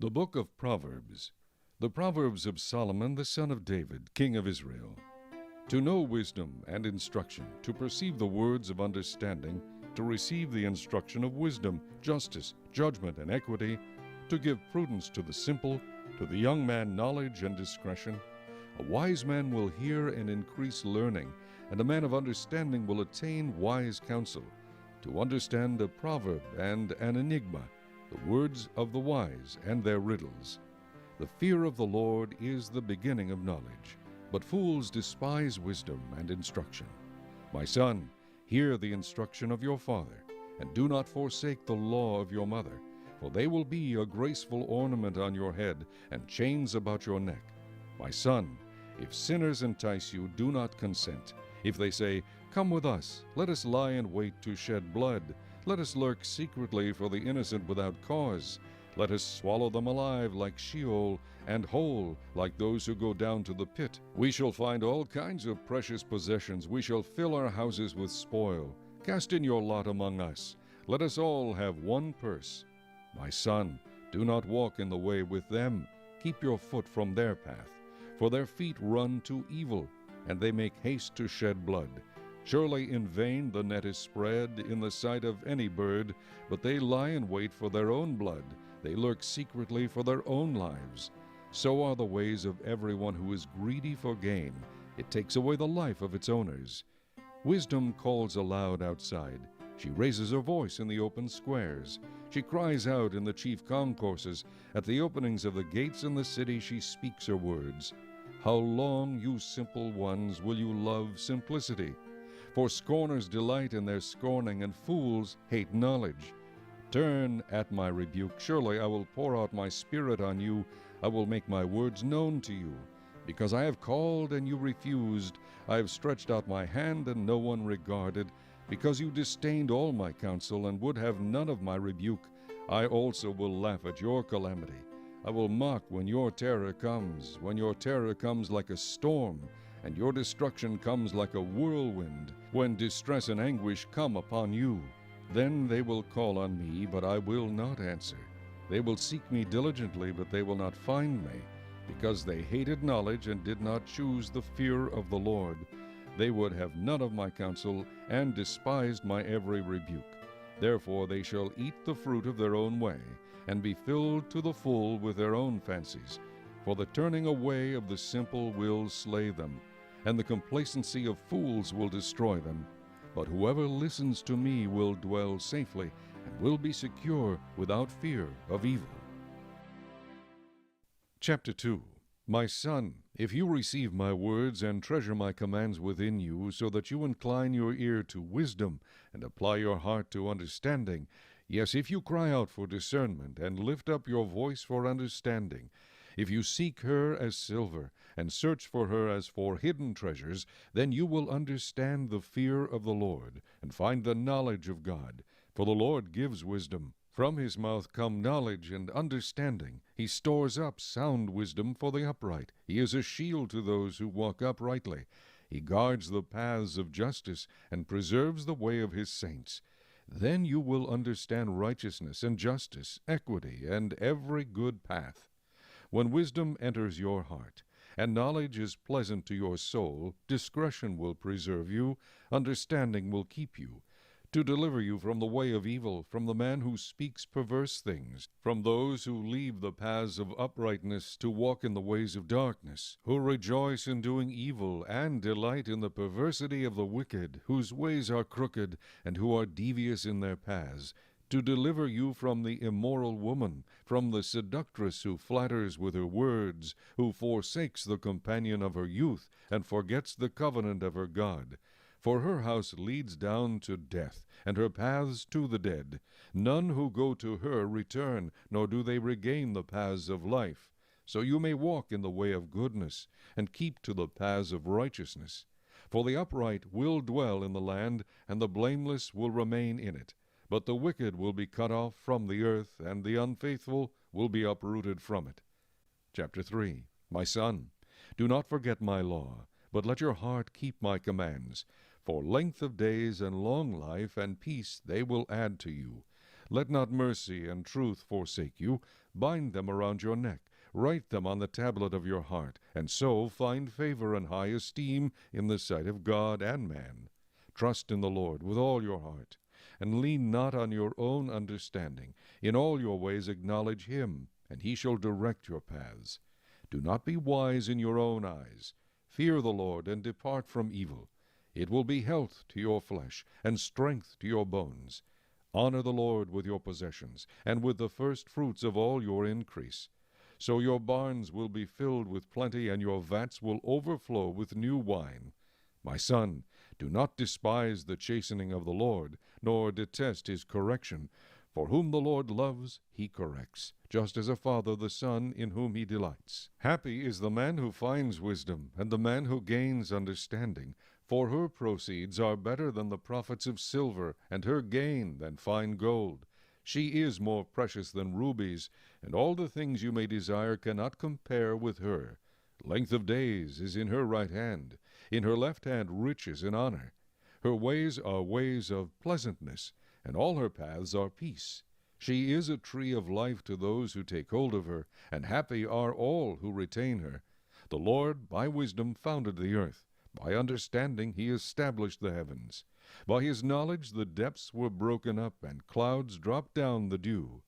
The Book of Proverbs. The Proverbs of Solomon the son of David, king of Israel. To know wisdom and instruction, to perceive the words of understanding, to receive the instruction of wisdom, justice, judgment, and equity, to give prudence to the simple, to the young man knowledge and discretion. A wise man will hear and increase learning, and a man of understanding will attain wise counsel. To understand a proverb and an enigma, the words of the wise and their riddles. The fear of the Lord is the beginning of knowledge, but fools despise wisdom and instruction. My son, hear the instruction of your father, and do not forsake the law of your mother, for they will be a graceful ornament on your head and chains about your neck. My son, if sinners entice you, do not consent. If they say, "Come with us, let us lie in wait to shed blood. Let us lurk secretly for the innocent without cause. Let us swallow them alive like Sheol, and whole like those who go down to the pit. We shall find all kinds of precious possessions. We shall fill our houses with spoil. Cast in your lot among us. Let us all have one purse. My son, do not walk in the way with them. Keep your foot from their path. For their feet run to evil, and they make haste to shed blood. Surely in vain the net is spread in the sight of any bird, but they lie in wait for their own blood. They lurk secretly for their own lives. So are the ways of everyone who is greedy for gain. It takes away the life of its owners. Wisdom calls aloud outside. She raises her voice in the open squares. She cries out in the chief concourses. At the openings of the gates in the city she speaks her words. How long, you simple ones, will you love simplicity? For scorners delight in their scorning, and fools hate knowledge. Turn at my rebuke. Surely I will pour out my spirit on you. I will make my words known to you. Because I have called and you refused, I have stretched out my hand and no one regarded. Because you disdained all my counsel and would have none of my rebuke, I also will laugh at your calamity. I will mock when your terror comes like a storm, and your destruction comes like a whirlwind, when distress and anguish come upon you. Then they will call on me, but I will not answer. They will seek me diligently, but they will not find me, because they hated knowledge and did not choose the fear of the Lord. They would have none of my counsel, and despised my every rebuke. Therefore they shall eat the fruit of their own way, and be filled to the full with their own fancies. For the turning away of the simple will slay them, and the complacency of fools will destroy them. But whoever listens to me will dwell safely, and will be secure without fear of evil. Chapter 2. My son, if you receive my words and treasure my commands within you, so that you incline your ear to wisdom and apply your heart to understanding, yes, if you cry out for discernment and lift up your voice for understanding, if you seek her as silver and search for her as for hidden treasures, then you will understand the fear of the Lord and find the knowledge of God. For the Lord gives wisdom. From his mouth come knowledge and understanding. He stores up sound wisdom for the upright. He is a shield to those who walk uprightly. He guards the paths of justice and preserves the way of his saints. Then you will understand righteousness and justice, equity, and every good path. When wisdom enters your heart, and knowledge is pleasant to your soul, discretion will preserve you, understanding will keep you, to deliver you from the way of evil, from the man who speaks perverse things, from those who leave the paths of uprightness to walk in the ways of darkness, who rejoice in doing evil and delight in the perversity of the wicked, whose ways are crooked, and who are devious in their paths, to deliver you from the immoral woman, from the seductress who flatters with her words, who forsakes the companion of her youth, and forgets the covenant of her God. For her house leads down to death, and her paths to the dead. None who go to her return, nor do they regain the paths of life. So you may walk in the way of goodness, and keep to the paths of righteousness. For the upright will dwell in the land, and the blameless will remain in it. But the wicked will be cut off from the earth, and the unfaithful will be uprooted from it. Chapter 3. My son, do not forget my law, but let your heart keep my commands. For length of days and long life and peace they will add to you. Let not mercy and truth forsake you. Bind them around your neck. Write them on the tablet of your heart, and so find favor and high esteem in the sight of God and man. Trust in the Lord with all your heart, and lean not on your own understanding. In all your ways acknowledge him, and he shall direct your paths. Do not be wise in your own eyes. Fear the Lord, and depart from evil. It will be health to your flesh, and strength to your bones. Honor the Lord with your possessions, and with the first fruits of all your increase. So your barns will be filled with plenty, and your vats will overflow with new wine. My son, do not despise the chastening of the Lord, nor detest his correction. For whom the Lord loves, he corrects, just as a father the son in whom he delights. Happy is the man who finds wisdom, and the man who gains understanding. For her proceeds are better than the profits of silver, and her gain than fine gold. She is more precious than rubies, and all the things you may desire cannot compare with her. Length of days is in her right hand, in her left hand riches and honor. Her ways are ways of pleasantness, and all her paths are peace. She is a tree of life to those who take hold of her, and happy are all who retain her. The Lord by wisdom founded the earth. By understanding he established the heavens. By his knowledge the depths were broken up, and clouds dropped down the dew.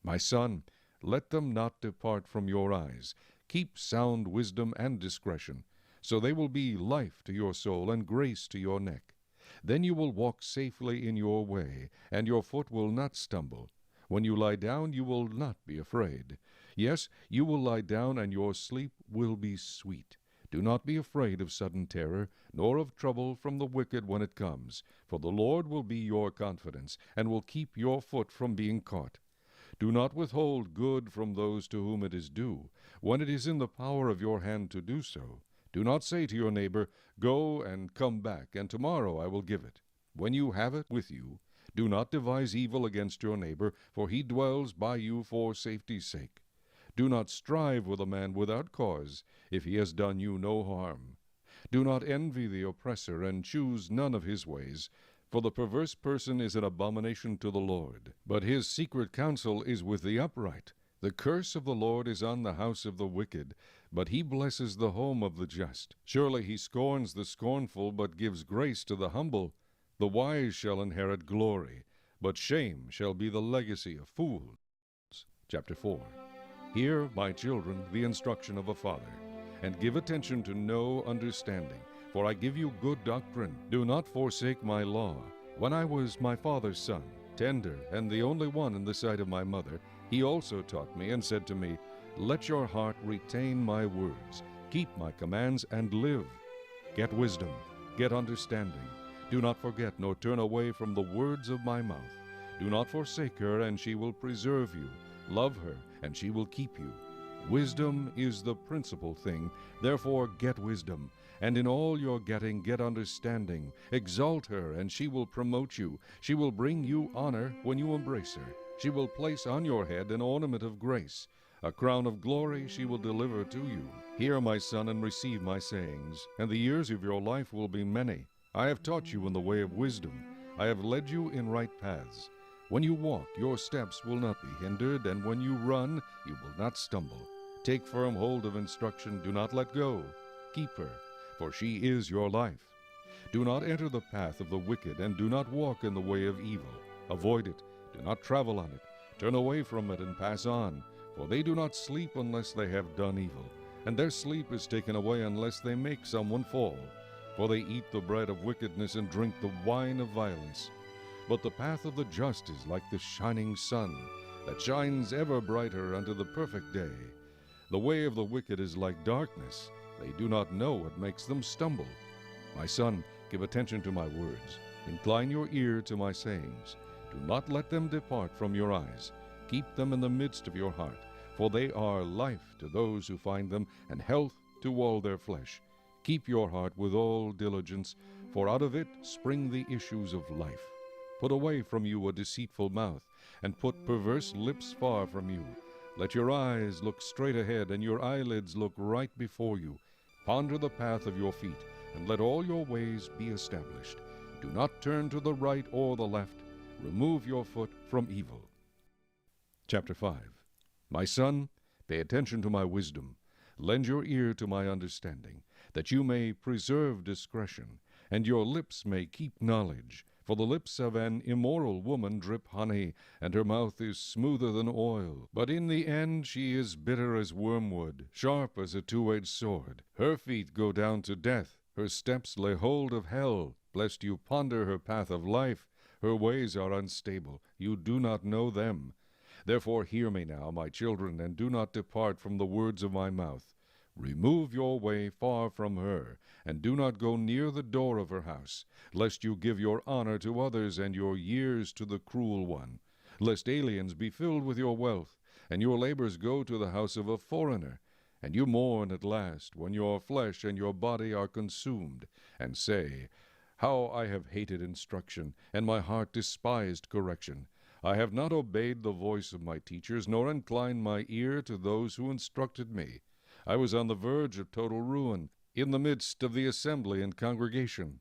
My son, let them not depart from your eyes. Keep sound wisdom and discretion, so they will be life to your soul and grace to your neck. Then you will walk safely in your way, and your foot will not stumble. When you lie down, you will not be afraid. Yes, you will lie down, and your sleep will be sweet. Do not be afraid of sudden terror, nor of trouble from the wicked when it comes, for the Lord will be your confidence, and will keep your foot from being caught. Do not withhold good from those to whom it is due, when it is in the power of your hand to do so. Do not say to your neighbor, Go and come back, and tomorrow I will give it. When you have it with you, do not devise evil against your neighbor, for he dwells by you for safety's sake. Do not strive with a man without cause, if he has done you no harm. Do not envy the oppressor, and choose none of his ways, for the perverse person is an abomination to the Lord. But his secret counsel is with the upright. The curse of the Lord is on the house of the wicked, but he blesses the home of the just. Surely he scorns the scornful, but gives grace to the humble. The wise shall inherit glory, but shame shall be the legacy of fools. Chapter 4. Hear, my children, the instruction of a father, and give attention to know understanding, for I give you good doctrine. Do not forsake my law. When I was my father's son, tender, and the only one in the sight of my mother, he also taught me and said to me, Let your heart retain my words, keep my commands, and live. Get wisdom, get understanding. Do not forget nor turn away from the words of my mouth. Do not forsake her, and she will preserve you. Love her, and she will keep you. Wisdom is the principal thing, therefore get wisdom. And in all your getting, get understanding. Exalt her, and she will promote you. She will bring you honor when you embrace her. She will place on your head an ornament of grace. A crown of glory she will deliver to you. Hear, my son, and receive my sayings, and the years of your life will be many. I have taught you in the way of wisdom. I have led you in right paths. When you walk, your steps will not be hindered, and when you run, you will not stumble. Take firm hold of instruction, do not let go. Keep her, for she is your life. Do not enter the path of the wicked, and do not walk in the way of evil. Avoid it, do not travel on it. Turn away from it and pass on, for they do not sleep unless they have done evil, and their sleep is taken away unless they make someone fall. For they eat the bread of wickedness and drink the wine of violence. But the path of the just is like the shining sun, that shines ever brighter unto the perfect day. The way of the wicked is like darkness. They do not know what makes them stumble. My son, give attention to my words. Incline your ear to my sayings. Do not let them depart from your eyes. Keep them in the midst of your heart, for they are life to those who find them, and health to all their flesh. Keep your heart with all diligence, for out of it spring the issues of life. Put away from you a deceitful mouth, and put perverse lips far from you. Let your eyes look straight ahead, and your eyelids look right before you. Ponder the path of your feet, and let all your ways be established. Do not turn to the right or the left. Remove your foot from evil. Chapter 5. My son, pay attention to my wisdom. Lend your ear to my understanding, that you may preserve discretion, and your lips may keep knowledge. For the lips of an immoral woman drip honey, and her mouth is smoother than oil. But in the end she is bitter as wormwood, sharp as a two-edged sword. Her feet go down to death, her steps lay hold of hell, lest you ponder her path of life. Her ways are unstable, you do not know them. Therefore hear me now, my children, and do not depart from the words of my mouth. Remove your way far from her, and do not go near the door of her house, lest you give your honor to others and your years to the cruel one, lest aliens be filled with your wealth, and your labors go to the house of a foreigner, and you mourn at last when your flesh and your body are consumed, and say, How I have hated instruction, and my heart despised correction. I have not obeyed the voice of my teachers, nor inclined my ear to those who instructed me. I was on the verge of total ruin, in the midst of the assembly and congregation.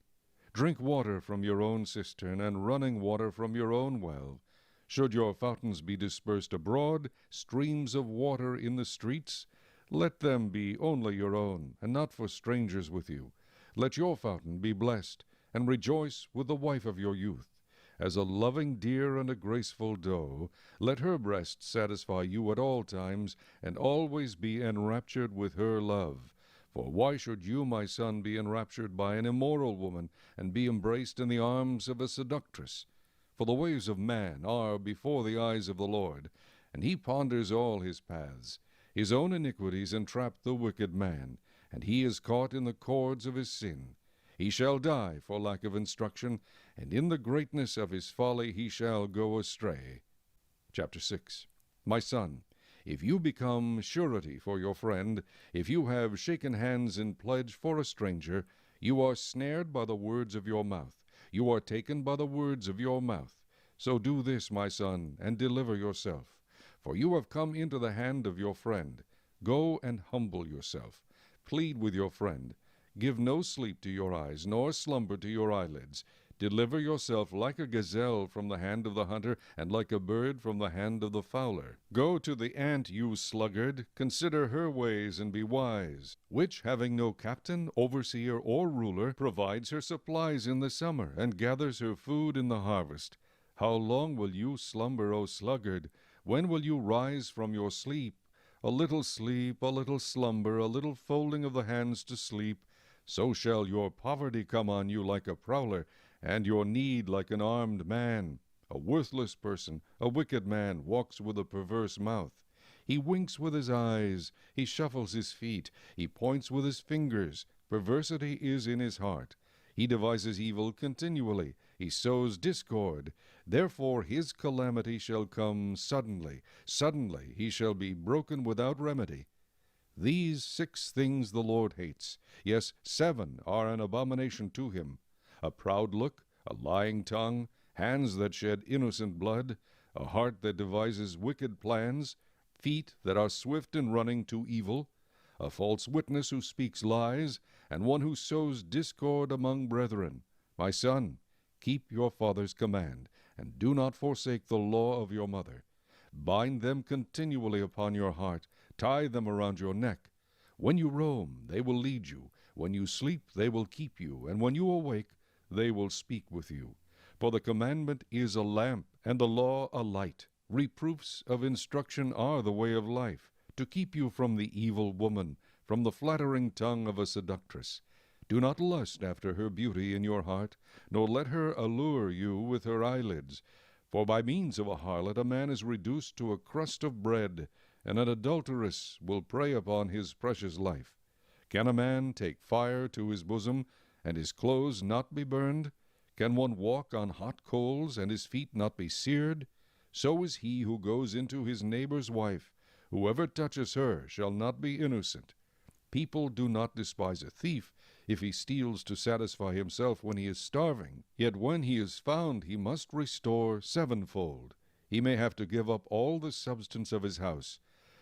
Drink water from your own cistern, and running water from your own well. Should your fountains be dispersed abroad, streams of water in the streets, let them be only your own, and not for strangers with you. Let your fountain be blessed, and rejoice with the wife of your youth. As a loving deer and a graceful doe, let her breast satisfy you at all times, and always be enraptured with her love. For why should you, my son, be enraptured by an immoral woman, and be embraced in the arms of a seductress? For the ways of man are before the eyes of the Lord, and he ponders all his paths. His own iniquities entrap the wicked man, and he is caught in the cords of his sin. He shall die for lack of instruction, and in the greatness of his folly he shall go astray. Chapter 6. My son, if you become surety for your friend, if you have shaken hands in pledge for a stranger, you are snared by the words of your mouth. You are taken by the words of your mouth. So do this, my son, and deliver yourself. For you have come into the hand of your friend. Go and humble yourself. Plead with your friend. Give no sleep to your eyes, nor slumber to your eyelids. Deliver yourself like a gazelle from the hand of the hunter, and like a bird from the hand of the fowler. Go to the ant, you sluggard, consider her ways, and be wise, which, having no captain, overseer, or ruler, provides her supplies in the summer, and gathers her food in the harvest. How long will you slumber, O sluggard? When will you rise from your sleep? A little sleep, a little slumber, a little folding of the hands to sleep, so shall your poverty come on you like a prowler, and your need like an armed man. A worthless person, a wicked man, walks with a perverse mouth. He winks with his eyes, he shuffles his feet, he points with his fingers. Perversity is in his heart. He devises evil continually, he sows discord. Therefore his calamity shall come suddenly. Suddenly he shall be broken without remedy. These 6 things the Lord hates. Yes, 7 are an abomination to him: a proud look, a lying tongue, hands that shed innocent blood, a heart that devises wicked plans, feet that are swift in running to evil, a false witness who speaks lies, and one who sows discord among brethren. My son, keep your father's command, and do not forsake the law of your mother. Bind them continually upon your heart, tie them around your neck. When you roam, they will lead you. When you sleep, they will keep you. And when you awake, they will speak with you. For the commandment is a lamp, and the law a light. Reproofs of instruction are the way of life, to keep you from the evil woman, from the flattering tongue of a seductress. Do not lust after her beauty in your heart, nor let her allure you with her eyelids. For by means of a harlot a man is reduced to a crust of bread, and an adulteress will prey upon his precious life. Can a man take fire to his bosom, and his clothes not be burned? Can one walk on hot coals, and his feet not be seared? So is he who goes into his neighbor's wife. Whoever touches her shall not be innocent. People do not despise a thief if he steals to satisfy himself when he is starving. Yet when he is found, he must restore 7-fold. He may have to give up all the substance of his house.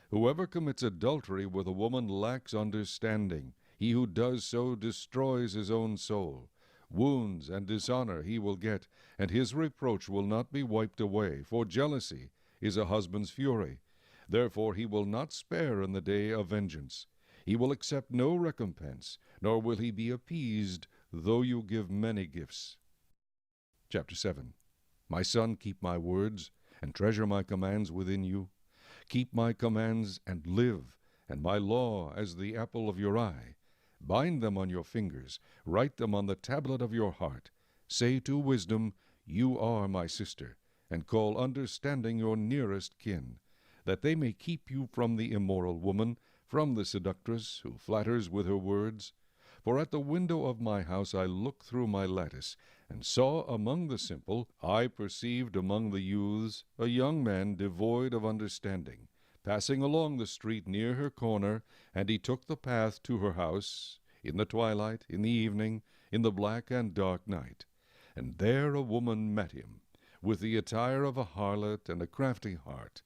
Whoever commits adultery with a woman lacks understanding. He who does so destroys his own soul. Wounds and dishonor he will get, and his reproach will not be wiped away, for jealousy is a husband's fury. Therefore he will not spare in the day of vengeance. He will accept no recompense, nor will he be appeased, though you give many gifts. Chapter 7. My son, keep my words, and treasure my commands within you. Keep my commands and live, and my law as the apple of your eye. Bind them on your fingers, write them on the tablet of your heart. Say to wisdom, You are my sister, and call understanding your nearest kin, that they may keep you from the immoral woman, from the seductress who flatters with her words. For at the window of my house I looked through my lattice, and saw among the simple, I perceived among the youths, a young man devoid of understanding, passing along the street near her corner, and he took the path to her house, in the twilight, in the evening, in the black and dark night. And there a woman met him, with the attire of a harlot and a crafty heart.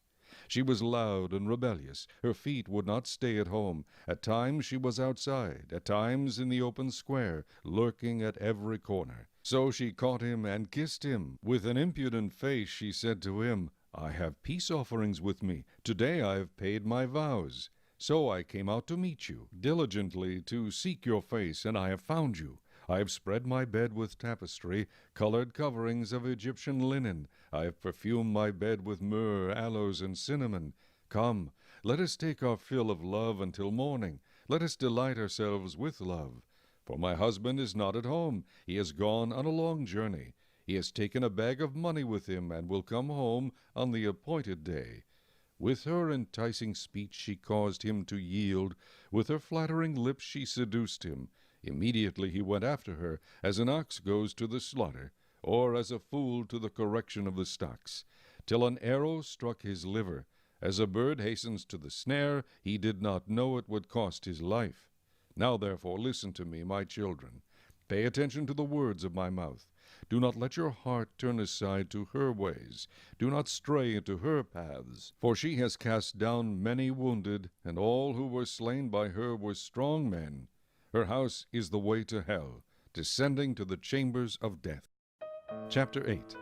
She was loud and rebellious. Her feet would not stay at home. At times she was outside, at times in the open square, lurking at every corner. So she caught him and kissed him. With an impudent face she said to him, I have peace offerings with me. Today I have paid my vows. So I came out to meet you, diligently to seek your face, and I have found you. I have spread my bed with tapestry, colored coverings of Egyptian linen. I have perfumed my bed with myrrh, aloes, and cinnamon. Come, let us take our fill of love until morning. Let us delight ourselves with love. For my husband is not at home. He has gone on a long journey. He has taken a bag of money with him, and will come home on the appointed day. With her enticing speech she caused him to yield. With her flattering lips she seduced him. Immediately he went after her, as an ox goes to the slaughter, or as a fool to the correction of the stocks, till an arrow struck his liver. As a bird hastens to the snare, he did not know it would cost his life. Now therefore listen to me, my children. Pay attention to the words of my mouth. Do not let your heart turn aside to her ways. Do not stray into her paths. For she has cast down many wounded, and all who were slain by her were strong men. Her house is the way to hell, descending to the chambers of death. Chapter 8.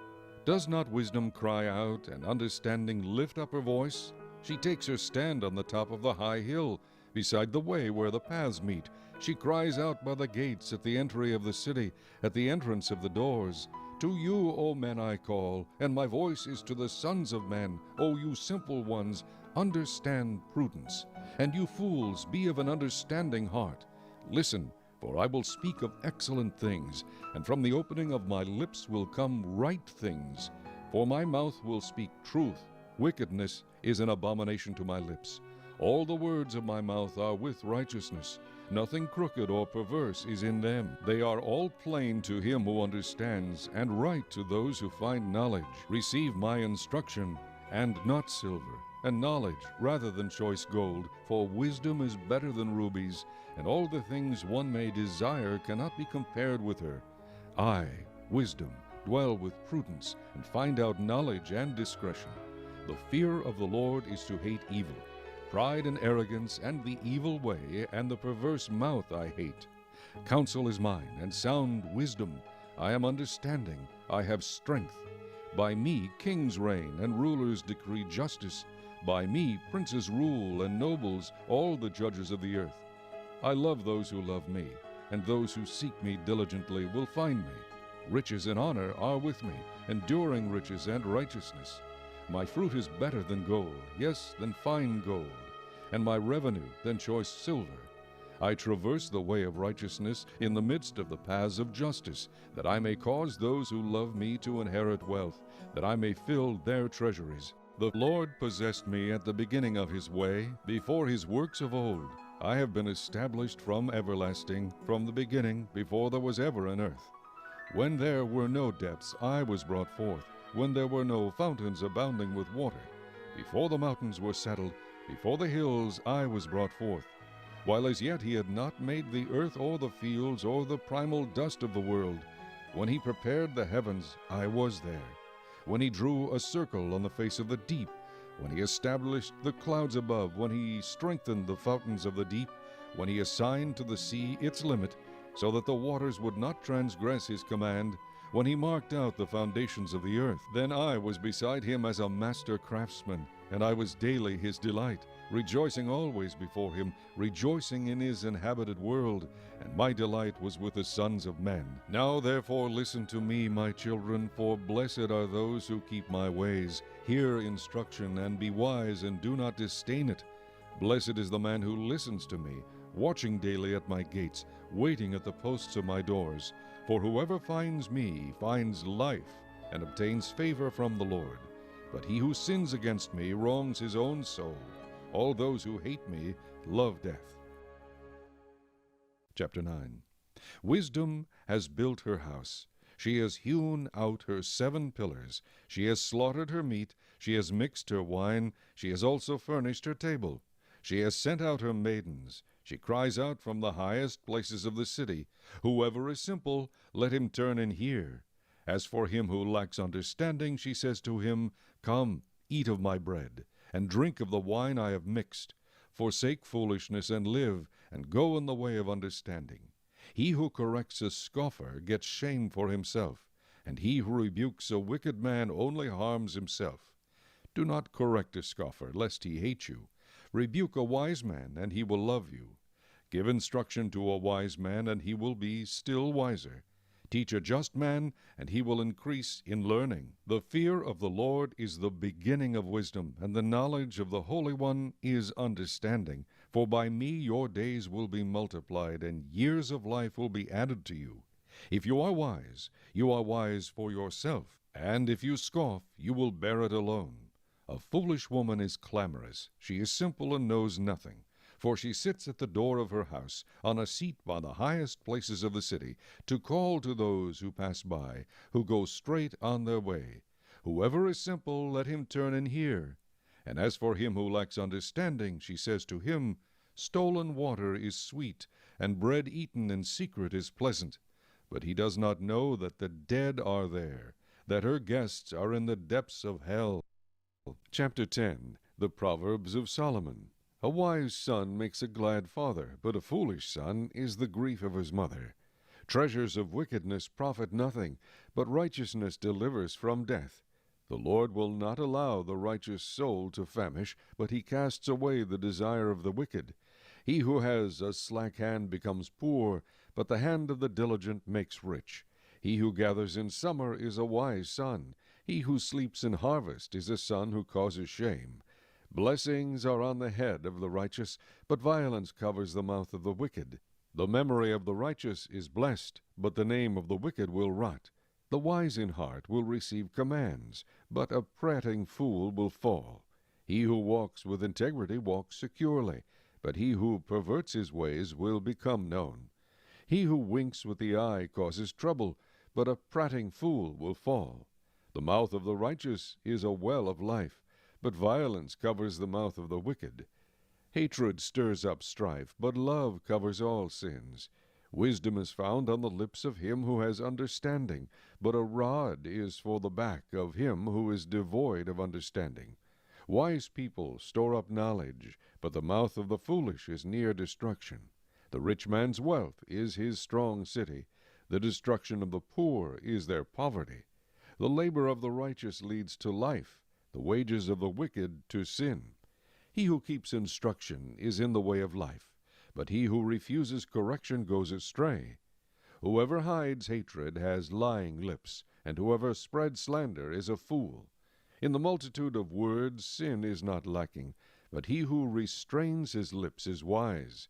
Does not wisdom cry out, and understanding lift up her voice? She takes her stand on the top of the high hill, beside the way where the paths meet. She cries out by the gates, at the entry of the city, at the entrance of the doors. To you, O men, I call, and my voice is to the sons of men. O you simple ones, understand prudence. And you fools, be of an understanding heart. Listen, for I will speak of excellent things, and from the opening of my lips will come right things. For my mouth will speak truth. Wickedness is an abomination to my lips. All the words of my mouth are with righteousness. Nothing crooked or perverse is in them. They are all plain to him who understands, and right to those who find knowledge. Receive my instruction, and not silver, and knowledge rather than choice gold, for wisdom is better than rubies, and all the things one may desire cannot be compared with her. I, wisdom, dwell with prudence, and find out knowledge and discretion. The fear of the Lord is to hate evil. Pride and arrogance, and the evil way, and the perverse mouth I hate. Counsel is mine, and sound wisdom. I am understanding, I have strength. By me kings reign, and rulers decree justice. By me princes rule, and nobles, all the judges of the earth. I love those who love me, and those who seek me diligently will find me. Riches and honor are with me, enduring riches and righteousness. My fruit is better than gold, yes, than fine gold, and my revenue than choice silver. I traverse the way of righteousness in the midst of the paths of justice, that I may cause those who love me to inherit wealth, that I may fill their treasuries. The Lord possessed me at the beginning of his way, before his works of old. I have been established from everlasting, from the beginning, before there was ever an earth. When there were no depths, I was brought forth, when there were no fountains abounding with water. Before the mountains were settled, before the hills I was brought forth. While as yet he had not made the earth or the fields or the primal dust of the world. When he prepared the heavens, I was there. When he drew a circle on the face of the deep, when he established the clouds above, when he strengthened the fountains of the deep, when he assigned to the sea its limit, so that the waters would not transgress his command, when he marked out the foundations of the earth. Then I was beside him as a master craftsman, and I was daily his delight, rejoicing always before him, rejoicing in his inhabited world, and my delight was with the sons of men. Now therefore listen to me, my children, for blessed are those who keep my ways. Hear instruction, and be wise, and do not disdain it. Blessed is the man who listens to me, watching daily at my gates, waiting at the posts of my doors. For whoever finds me finds life, and obtains favor from the Lord. But he who sins against me wrongs his own soul. All those who hate me love death. Chapter 9. Wisdom has built her house. She has hewn out her 7 pillars. She has slaughtered her meat. She has mixed her wine. She has also furnished her table. She has sent out her maidens. She cries out from the highest places of the city, Whoever is simple, let him turn and hear. As for him who lacks understanding, she says to him, Come, eat of my bread, and drink of the wine I have mixed. Forsake foolishness and live, and go in the way of understanding. He who corrects a scoffer gets shame for himself, and he who rebukes a wicked man only harms himself. Do not correct a scoffer, lest he hate you. Rebuke a wise man, and he will love you. Give instruction to a wise man, and he will be still wiser. Teach a just man, and he will increase in learning. The fear of the Lord is the beginning of wisdom, and the knowledge of the Holy One is understanding. For by me your days will be multiplied, and years of life will be added to you. If you are wise for yourself, and if you scoff, you will bear it alone. A foolish woman is clamorous. She is simple and knows nothing. For she sits at the door of her house, on a seat by the highest places of the city, to call to those who pass by, who go straight on their way. Whoever is simple, let him turn and hear. And as for him who lacks understanding, she says to him, Stolen water is sweet, and bread eaten in secret is pleasant. But he does not know that the dead are there, that her guests are in the depths of hell. Chapter 10. The Proverbs of Solomon. A wise son makes a glad father, but a foolish son is the grief of his mother. Treasures of wickedness profit nothing, but righteousness delivers from death. The Lord will not allow the righteous soul to famish, but he casts away the desire of the wicked. He who has a slack hand becomes poor, but the hand of the diligent makes rich. He who gathers in summer is a wise son. He who sleeps in harvest is a son who causes shame. Blessings are on the head of the righteous, but violence covers the mouth of the wicked. The memory of the righteous is blessed, but the name of the wicked will rot. The wise in heart will receive commands, but a prating fool will fall. He who walks with integrity walks securely, but he who perverts his ways will become known. He who winks with the eye causes trouble, but a prating fool will fall. The mouth of the righteous is a well of life, but violence covers the mouth of the wicked. Hatred stirs up strife, but love covers all sins. Wisdom is found on the lips of him who has understanding, but a rod is for the back of him who is devoid of understanding. Wise people store up knowledge, but the mouth of the foolish is near destruction. The rich man's wealth is his strong city. The destruction of the poor is their poverty. The labor of the righteous leads to life, the wages of the wicked to sin. He who keeps instruction is in the way of life, but he who refuses correction goes astray. Whoever hides hatred has lying lips, and whoever spreads slander is a fool. In the multitude of words sin is not lacking, but he who restrains his lips is wise.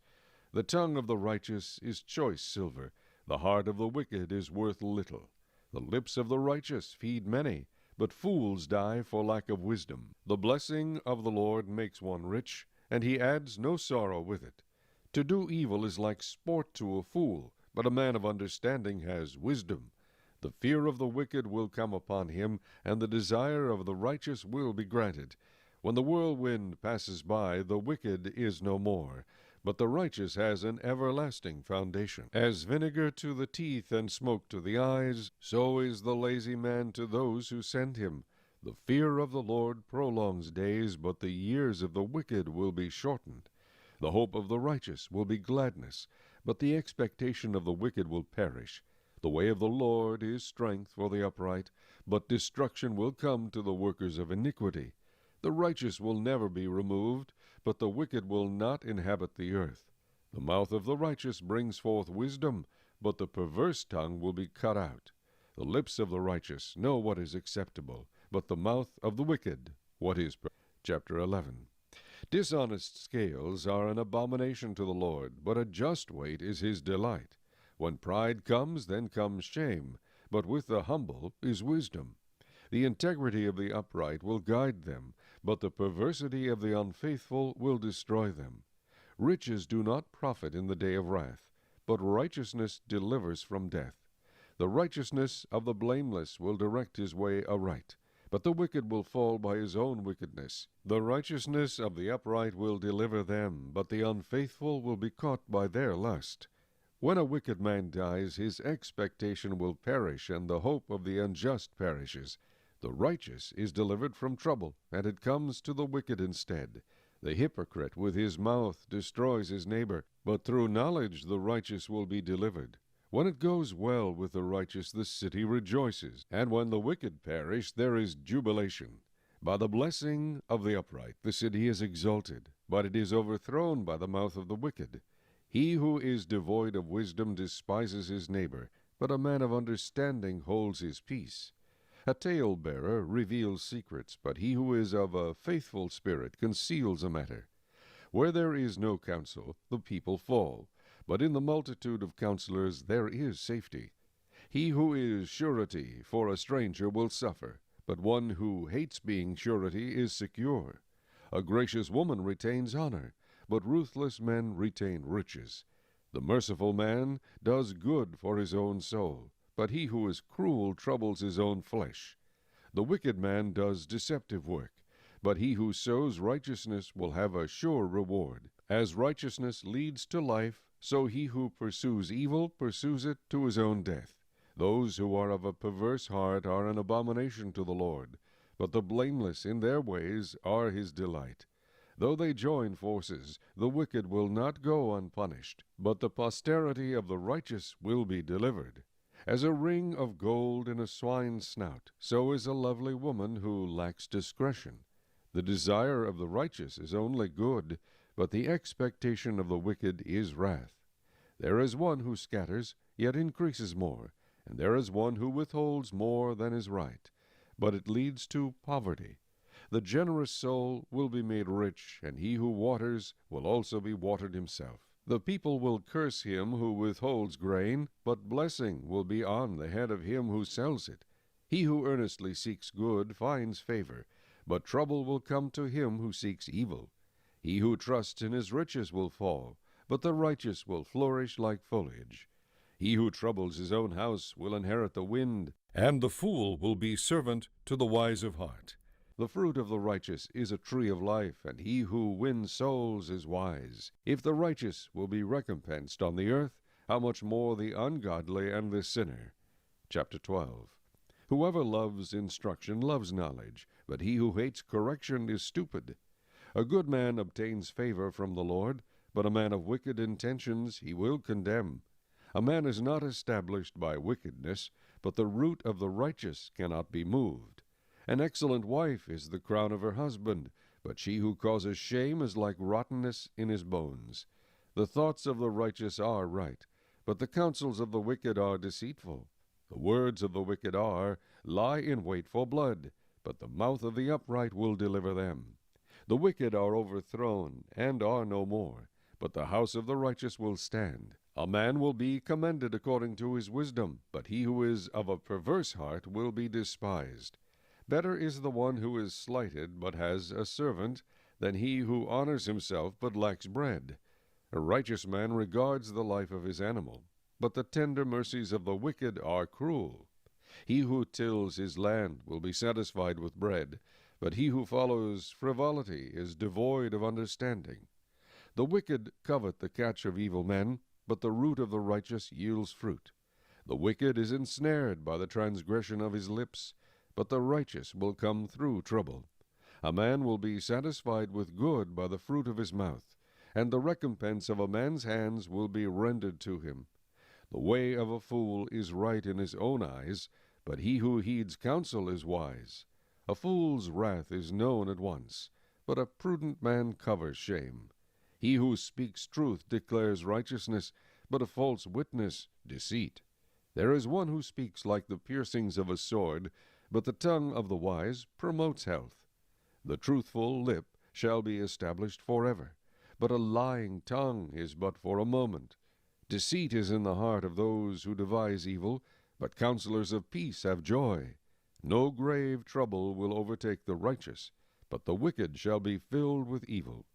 The tongue of the righteous is choice silver, the heart of the wicked is worth little. The lips of the righteous feed many, but fools die for lack of wisdom. The blessing of the Lord makes one rich, and he adds no sorrow with it. To do evil is like sport to a fool, but a man of understanding has wisdom. The fear of the wicked will come upon him, and the desire of the righteous will be granted. When the whirlwind passes by, the wicked is no more, but the righteous has an everlasting foundation. As vinegar to the teeth and smoke to the eyes, so is the lazy man to those who send him. The fear of the Lord prolongs days, but the years of the wicked will be shortened. The hope of the righteous will be gladness, but the expectation of the wicked will perish. The way of the Lord is strength for the upright, but destruction will come to the workers of iniquity. The righteous will never be removed, but the wicked will not inhabit the earth. The mouth of the righteous brings forth wisdom, but the perverse tongue will be cut out. The lips of the righteous know what is acceptable, but the mouth of the wicked what is perverse. Chapter 11. Dishonest scales are an abomination to the Lord, but a just weight is his delight. When pride comes, then comes shame, but with the humble is wisdom. The integrity of the upright will guide them, but the perversity of the unfaithful will destroy them. Riches do not profit in the day of wrath, but righteousness delivers from death. The righteousness of the blameless will direct his way aright, but the wicked will fall by his own wickedness. The righteousness of the upright will deliver them, but the unfaithful will be caught by their lust. When a wicked man dies, his expectation will perish, and the hope of the unjust perishes. The righteous is delivered from trouble, and it comes to the wicked instead. The hypocrite with his mouth destroys his neighbor, but through knowledge the righteous will be delivered. When it goes well with the righteous, the city rejoices, and when the wicked perish, there is jubilation. By the blessing of the upright the city is exalted, but it is overthrown by the mouth of the wicked. He who is devoid of wisdom despises his neighbor, but a man of understanding holds his peace. A talebearer reveals secrets, but he who is of a faithful spirit conceals a matter. Where there is no counsel, the people fall, but in the multitude of counselors there is safety. He who is surety for a stranger will suffer, but one who hates being surety is secure. A gracious woman retains honor, but ruthless men retain riches. The merciful man does good for his own soul, but he who is cruel troubles his own flesh. The wicked man does deceptive work, but he who sows righteousness will have a sure reward. As righteousness leads to life, so he who pursues evil pursues it to his own death. Those who are of a perverse heart are an abomination to the Lord, but the blameless in their ways are his delight. Though they join forces, the wicked will not go unpunished, but the posterity of the righteous will be delivered. As a ring of gold in a swine's snout, so is a lovely woman who lacks discretion. The desire of the righteous is only good, but the expectation of the wicked is wrath. There is one who scatters, yet increases more, and there is one who withholds more than is right, but it leads to poverty. The generous soul will be made rich, and he who waters will also be watered himself. The people will curse him who withholds grain, but blessing will be on the head of him who sells it. He who earnestly seeks good finds favor, but trouble will come to him who seeks evil. He who trusts in his riches will fall, but the righteous will flourish like foliage. He who troubles his own house will inherit the wind, and the fool will be servant to the wise of heart. The fruit of the righteous is a tree of life, and he who wins souls is wise. If the righteous will be recompensed on the earth, how much more the ungodly and the sinner? Chapter 12. Whoever loves instruction loves knowledge, but he who hates correction is stupid. A good man obtains favor from the Lord, but a man of wicked intentions he will condemn. A man is not established by wickedness, but the root of the righteous cannot be moved. An excellent wife is the crown of her husband, but she who causes shame is like rottenness in his bones. The thoughts of the righteous are right, but the counsels of the wicked are deceitful. The words of the wicked lie in wait for blood, but the mouth of the upright will deliver them. The wicked are overthrown, and are no more, but the house of the righteous will stand. A man will be commended according to his wisdom, but he who is of a perverse heart will be despised. Better is the one who is slighted, but has a servant, than he who honors himself, but lacks bread. A righteous man regards the life of his animal, but the tender mercies of the wicked are cruel. He who tills his land will be satisfied with bread, but he who follows frivolity is devoid of understanding. The wicked covet the catch of evil men, but the root of the righteous yields fruit. The wicked is ensnared by the transgression of his lips, but the righteous will come through trouble. A man will be satisfied with good by the fruit of his mouth, and the recompense of a man's hands will be rendered to him. The way of a fool is right in his own eyes, but he who heeds counsel is wise. A fool's wrath is known at once, but a prudent man covers shame. He who speaks truth declares righteousness, but a false witness deceit. There is one who speaks like the piercings of a sword, but the tongue of the wise promotes health. The truthful lip shall be established forever, but a lying tongue is but for a moment. Deceit is in the heart of those who devise evil, but counselors of peace have joy. No grave trouble will overtake the righteous, but the wicked shall be filled with evil.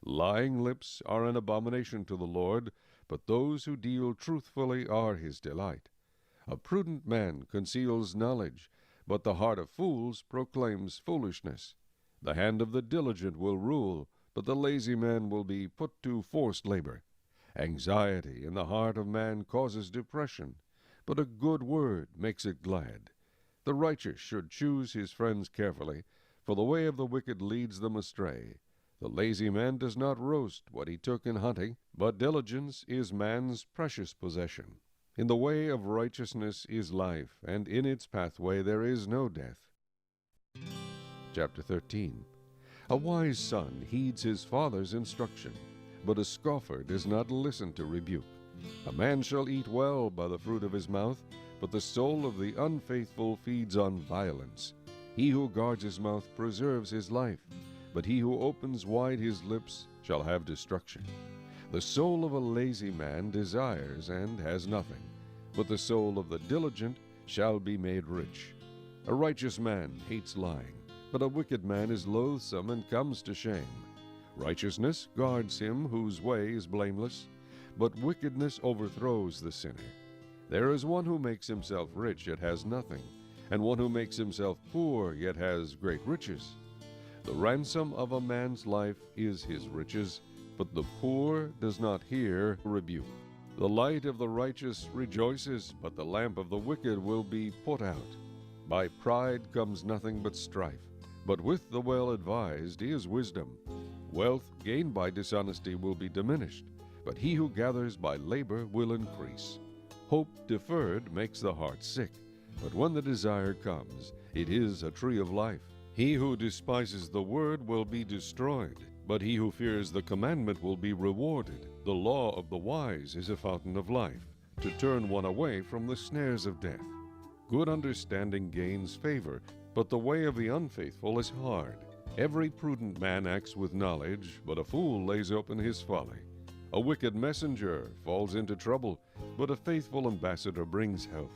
Lying lips are an abomination to the Lord, but those who deal truthfully are his delight. A prudent man conceals knowledge, but the heart of fools proclaims foolishness. The hand of the diligent will rule, but the lazy man will be put to forced labor. Anxiety in the heart of man causes depression, but a good word makes it glad. The righteous should choose his friends carefully, for the way of the wicked leads them astray. The lazy man does not roast what he took in hunting, but diligence is man's precious possession. In the way of righteousness is life, and in its pathway there is no death. Chapter 13. A wise son heeds his father's instruction, but a scoffer does not listen to rebuke. A man shall eat well by the fruit of his mouth, but the soul of the unfaithful feeds on violence. He who guards his mouth preserves his life, but he who opens wide his lips shall have destruction. The soul of a lazy man desires and has nothing, but the soul of the diligent shall be made rich. A righteous man hates lying, but a wicked man is loathsome and comes to shame. Righteousness guards him whose way is blameless, but wickedness overthrows the sinner. There is one who makes himself rich yet has nothing, and one who makes himself poor yet has great riches. The ransom of a man's life is his riches, but the poor does not hear rebuke. The light of the righteous rejoices, but the lamp of the wicked will be put out. By pride comes nothing but strife, but with the well-advised is wisdom. Wealth gained by dishonesty will be diminished, but he who gathers by labor will increase. Hope deferred makes the heart sick, but when the desire comes, it is a tree of life. He who despises the word will be destroyed, but he who fears the commandment will be rewarded. The law of the wise is a fountain of life, to turn one away from the snares of death. Good understanding gains favor, but the way of the unfaithful is hard. Every prudent man acts with knowledge, but a fool lays open his folly. A wicked messenger falls into trouble, but a faithful ambassador brings health.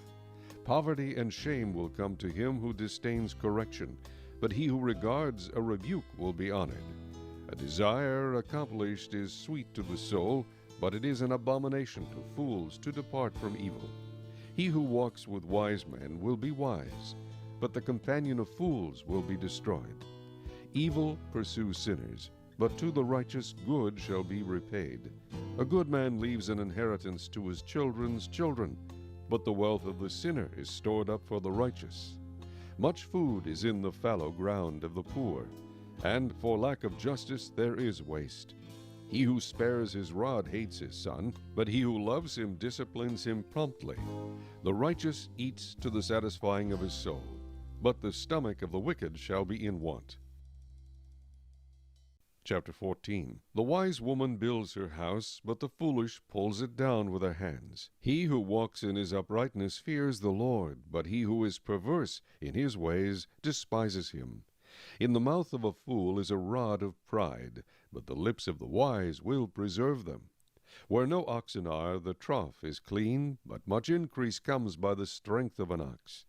Poverty and shame will come to him who disdains correction, but he who regards a rebuke will be honored. A desire accomplished is sweet to the soul, but it is an abomination to fools to depart from evil. He who walks with wise men will be wise, but the companion of fools will be destroyed. Evil pursues sinners, but to the righteous good shall be repaid. A good man leaves an inheritance to his children's children, but the wealth of the sinner is stored up for the righteous. Much food is in the fallow ground of the poor, and for lack of justice there is waste. He who spares his rod hates his son, but he who loves him disciplines him promptly. The righteous eats to the satisfying of his soul, but the stomach of the wicked shall be in want. Chapter 14. The wise woman builds her house, but the foolish pulls it down with her hands. He who walks in his uprightness fears the Lord, but he who is perverse in his ways despises him. In the mouth of a fool is a rod of pride, but the lips of the wise will preserve them. Where no oxen are, the trough is clean, but much increase comes by the strength of an ox.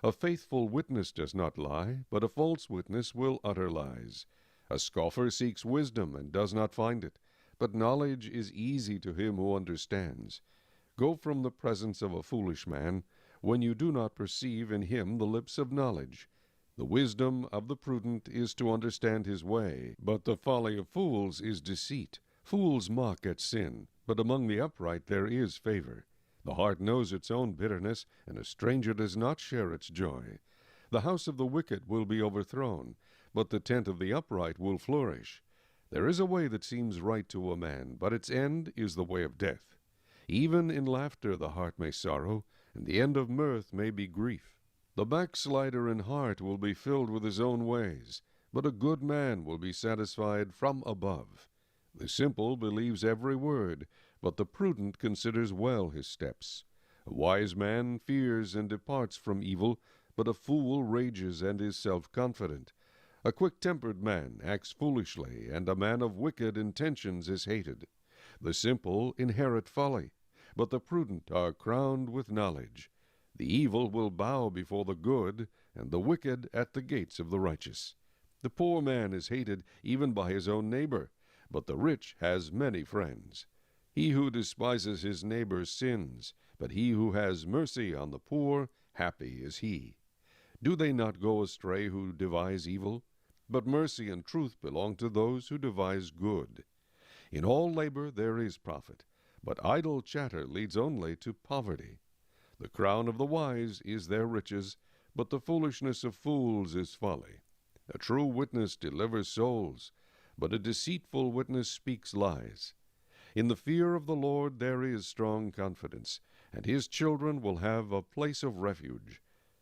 A faithful witness does not lie, but a false witness will utter lies. A scoffer seeks wisdom and does not find it, but knowledge is easy to him who understands. Go from the presence of a foolish man, when you do not perceive in him the lips of knowledge. The wisdom of the prudent is to understand his way, but the folly of fools is deceit. Fools mock at sin, but among the upright there is favor. The heart knows its own bitterness, and a stranger does not share its joy. The house of the wicked will be overthrown, but the tent of the upright will flourish. There is a way that seems right to a man, but its end is the way of death. Even in laughter the heart may sorrow, and the end of mirth may be grief. The backslider in heart will be filled with his own ways, but a good man will be satisfied from above. The simple believes every word, but the prudent considers well his steps. A wise man fears and departs from evil, but a fool rages and is self-confident. A quick-tempered man acts foolishly, and a man of wicked intentions is hated. The simple inherit folly, but the prudent are crowned with knowledge. The evil will bow before the good, and the wicked at the gates of the righteous. The poor man is hated even by his own neighbor, but the rich has many friends. He who despises his neighbor sins, but he who has mercy on the poor, happy is he. Do they not go astray who devise evil? But mercy and truth belong to those who devise good. In all labor there is profit, but idle chatter leads only to poverty. The crown of the wise is their riches, but the foolishness of fools is folly. A true witness delivers souls, but a deceitful witness speaks lies. In the fear of the Lord there is strong confidence, and his children will have a place of refuge.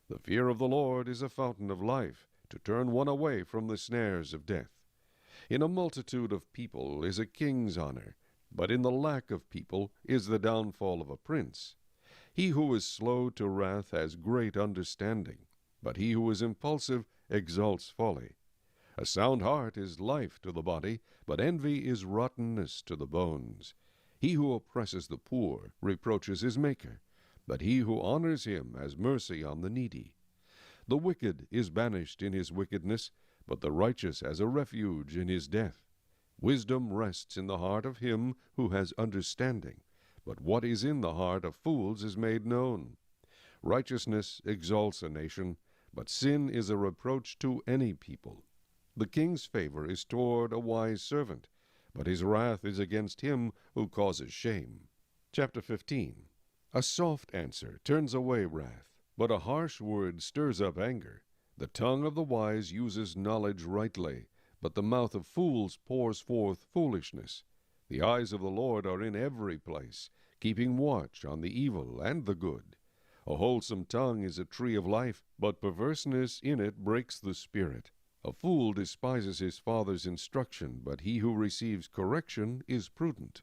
The fear of the Lord is a fountain of life, to turn one away from the snares of death. In a multitude of people is a king's honor, but in the lack of people is the downfall of a prince. He who is slow to wrath has great understanding, but he who is impulsive exalts folly. A sound heart is life to the body, but envy is rottenness to the bones. He who oppresses the poor reproaches his Maker, but he who honors him has mercy on the needy. The wicked is banished in his wickedness, but the righteous has a refuge in his death. Wisdom rests in the heart of him who has understanding, but what is in the heart of fools is made known. Righteousness exalts a nation, but sin is a reproach to any people. The king's favor is toward a wise servant, but his wrath is against him who causes shame. Chapter 15. A soft answer turns away wrath, but a harsh word stirs up anger. The tongue of the wise uses knowledge rightly, but the mouth of fools pours forth foolishness. The eyes of the Lord are in every place, keeping watch on the evil and the good. A wholesome tongue is a tree of life, but perverseness in it breaks the spirit. A fool despises his father's instruction, but he who receives correction is prudent.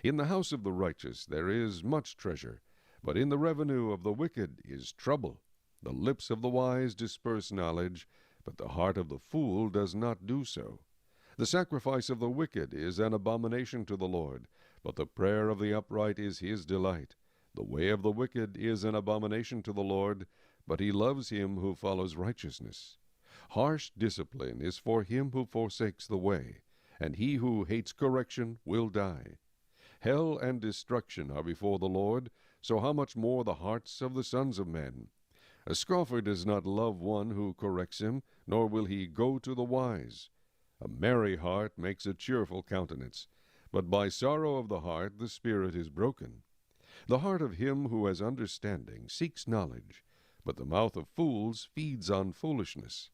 In the house of the righteous there is much treasure, but in the revenue of the wicked is trouble. The lips of the wise disperse knowledge, but the heart of the fool does not do so. The sacrifice of the wicked is an abomination to the Lord, but the prayer of the upright is his delight. The way of the wicked is an abomination to the Lord, but he loves him who follows righteousness. Harsh discipline is for him who forsakes the way, and he who hates correction will die. Hell and destruction are before the Lord, so how much more the hearts of the sons of men? A scoffer does not love one who corrects him, nor will he go to the wise. A merry heart makes a cheerful countenance, but by sorrow of the heart the spirit is broken. The heart of him who has understanding seeks knowledge, but the mouth of fools feeds on foolishness.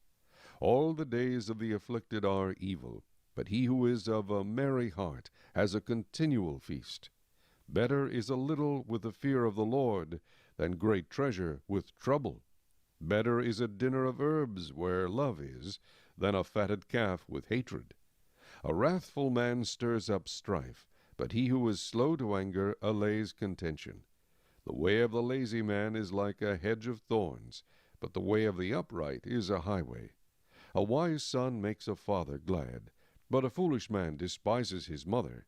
All the days of the afflicted are evil, but he who is of a merry heart has a continual feast. Better is a little with the fear of the Lord than great treasure with trouble. Better is a dinner of herbs where love is than a fatted calf with hatred. A wrathful man stirs up strife, but he who is slow to anger allays contention. The way of the lazy man is like a hedge of thorns, but the way of the upright is a highway. A wise son makes a father glad, but a foolish man despises his mother.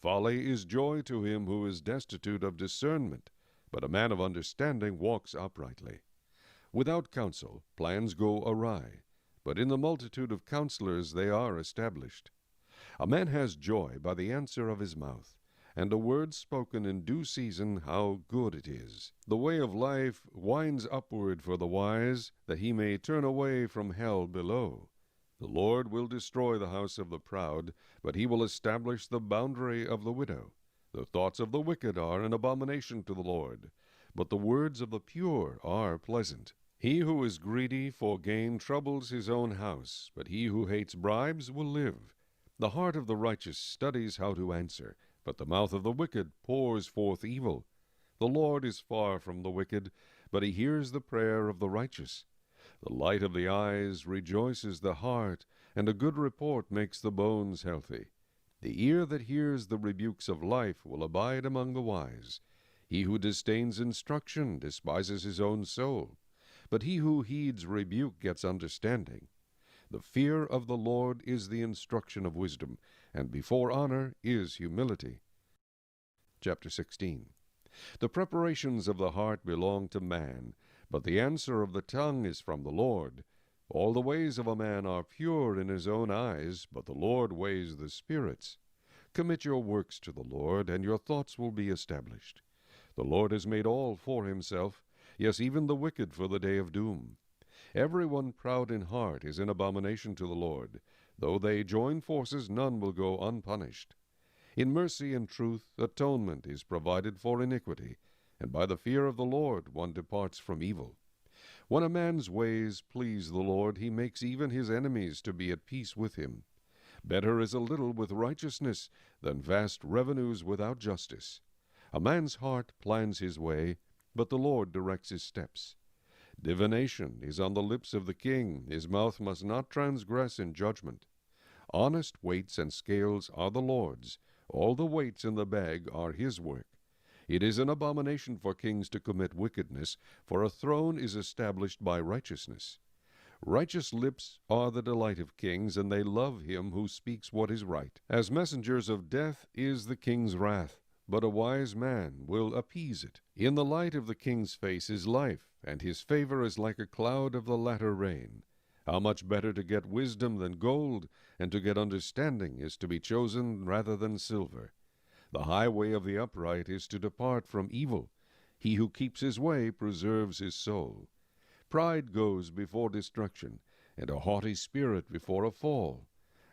Folly is joy to him who is destitute of discernment, but a man of understanding walks uprightly. Without counsel, plans go awry, but in the multitude of counselors they are established. A man has joy by the answer of his mouth, and a word spoken in due season, how good it is. The way of life winds upward for the wise, that he may turn away from hell below. The Lord will destroy the house of the proud, but he will establish the boundary of the widow. The thoughts of the wicked are an abomination to the Lord, but the words of the pure are pleasant. He who is greedy for gain troubles his own house, but he who hates bribes will live. The heart of the righteous studies how to answer, but the mouth of the wicked pours forth evil. The Lord is far from the wicked, but he hears the prayer of the righteous. The light of the eyes rejoices the heart, and a good report makes the bones healthy. The ear that hears the rebukes of life will abide among the wise. He who disdains instruction despises his own soul, but he who heeds rebuke gets understanding. The fear of the Lord is the instruction of wisdom, and before honor is humility. Chapter 16. The preparations of the heart belong to man, but the answer of the tongue is from the Lord. All the ways of a man are pure in his own eyes, but the Lord weighs the spirits. Commit your works to the Lord, and your thoughts will be established. The Lord has made all for himself, yes, even the wicked for the day of doom. Everyone proud in heart is an abomination to the Lord. Though they join forces, none will go unpunished. In mercy and truth, atonement is provided for iniquity, and by the fear of the Lord one departs from evil. When a man's ways please the Lord, he makes even his enemies to be at peace with him. Better is a little with righteousness than vast revenues without justice. A man's heart plans his way, but the Lord directs his steps. Divination is on the lips of the king. His mouth must not transgress in judgment. Honest weights and scales are the Lord's. All the weights in the bag are his work. It is an abomination for kings to commit wickedness, for a throne is established by righteousness. Righteous lips are the delight of kings, and they love him who speaks what is right. As messengers of death is the king's wrath, but a wise man will appease it. In the light of the king's face is life, and his favor is like a cloud of the latter rain. How much better to get wisdom than gold, and to get understanding is to be chosen rather than silver. The highway of the upright is to depart from evil. He who keeps his way preserves his soul. Pride goes before destruction, and a haughty spirit before a fall.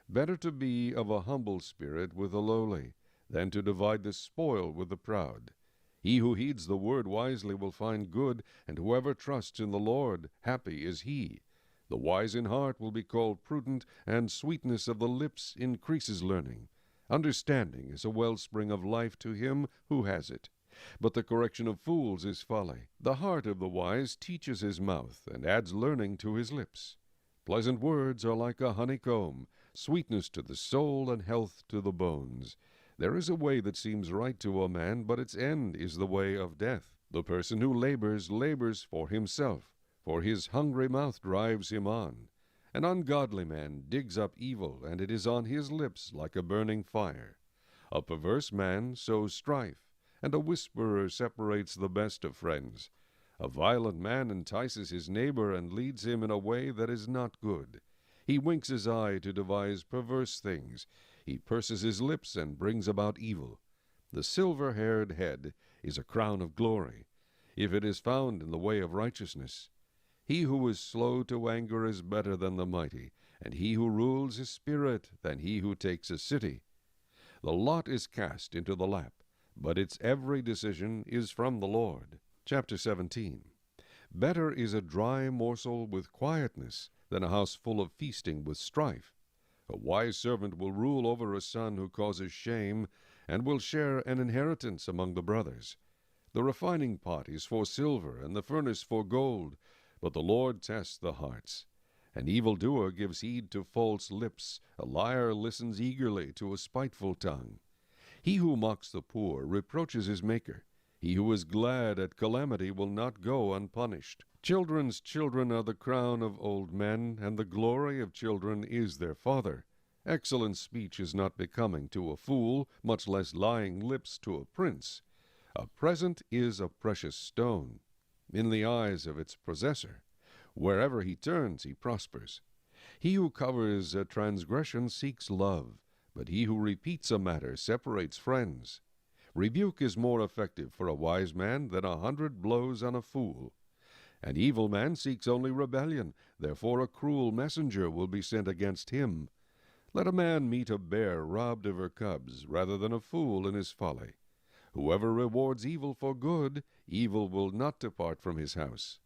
Better to be of a humble spirit with the lowly, than to divide the spoil with the proud. He who heeds the word wisely will find good, and whoever trusts in the Lord, happy is he. The wise in heart will be called prudent, and sweetness of the lips increases learning. Understanding is a wellspring of life to him who has it, but the correction of fools is folly. The heart of the wise teaches his mouth, and adds learning to his lips. Pleasant words are like a honeycomb, sweetness to the soul and health to the bones. There is a way that seems right to a man, but its end is the way of death. The person who labors for himself, for his hungry mouth drives him on. An ungodly man digs up evil, and it is on his lips like a burning fire. A perverse man sows strife, and a whisperer separates the best of friends. A violent man entices his neighbor and leads him in a way that is not good. He winks his eye to devise perverse things. He purses his lips and brings about evil. The silver-haired head is a crown of glory, if it is found in the way of righteousness. He who is slow to anger is better than the mighty, and he who rules his spirit than he who takes a city. The lot is cast into the lap, but its every decision is from the Lord. Chapter 17. Better is a dry morsel with quietness than a house full of feasting with strife. A wise servant will rule over a son who causes shame, and will share an inheritance among the brothers. The refining pot is for silver, and the furnace for gold, but the Lord tests the hearts. An evildoer gives heed to false lips. A liar listens eagerly to a spiteful tongue. He who mocks the poor reproaches his Maker. He who is glad at calamity will not go unpunished. Children's children are the crown of old men, and the glory of children is their father. Excellent speech is not becoming to a fool, much less lying lips to a prince. A present is a precious stone in the eyes of its possessor. Wherever he turns, he prospers. He who covers a transgression seeks love, but he who repeats a matter separates friends. Rebuke is more effective for a wise man than 100 blows on a fool. An evil man seeks only rebellion, therefore a cruel messenger will be sent against him. Let a man meet a bear robbed of her cubs, rather than a fool in his folly. Whoever rewards evil for good, evil will not depart from his house.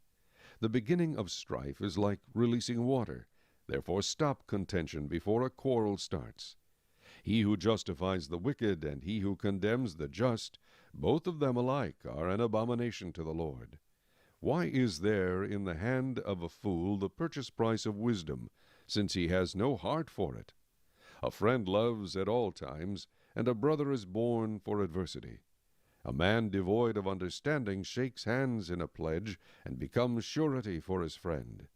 The beginning of strife is like releasing water. Therefore stop contention before a quarrel starts. He who justifies the wicked and he who condemns the just, both of them alike are an abomination to the Lord. Why is there in the hand of a fool the purchase price of wisdom, since he has no heart for it? A friend loves at all times, and a brother is born for adversity. A man devoid of understanding shakes hands in a pledge, and becomes surety for his friend.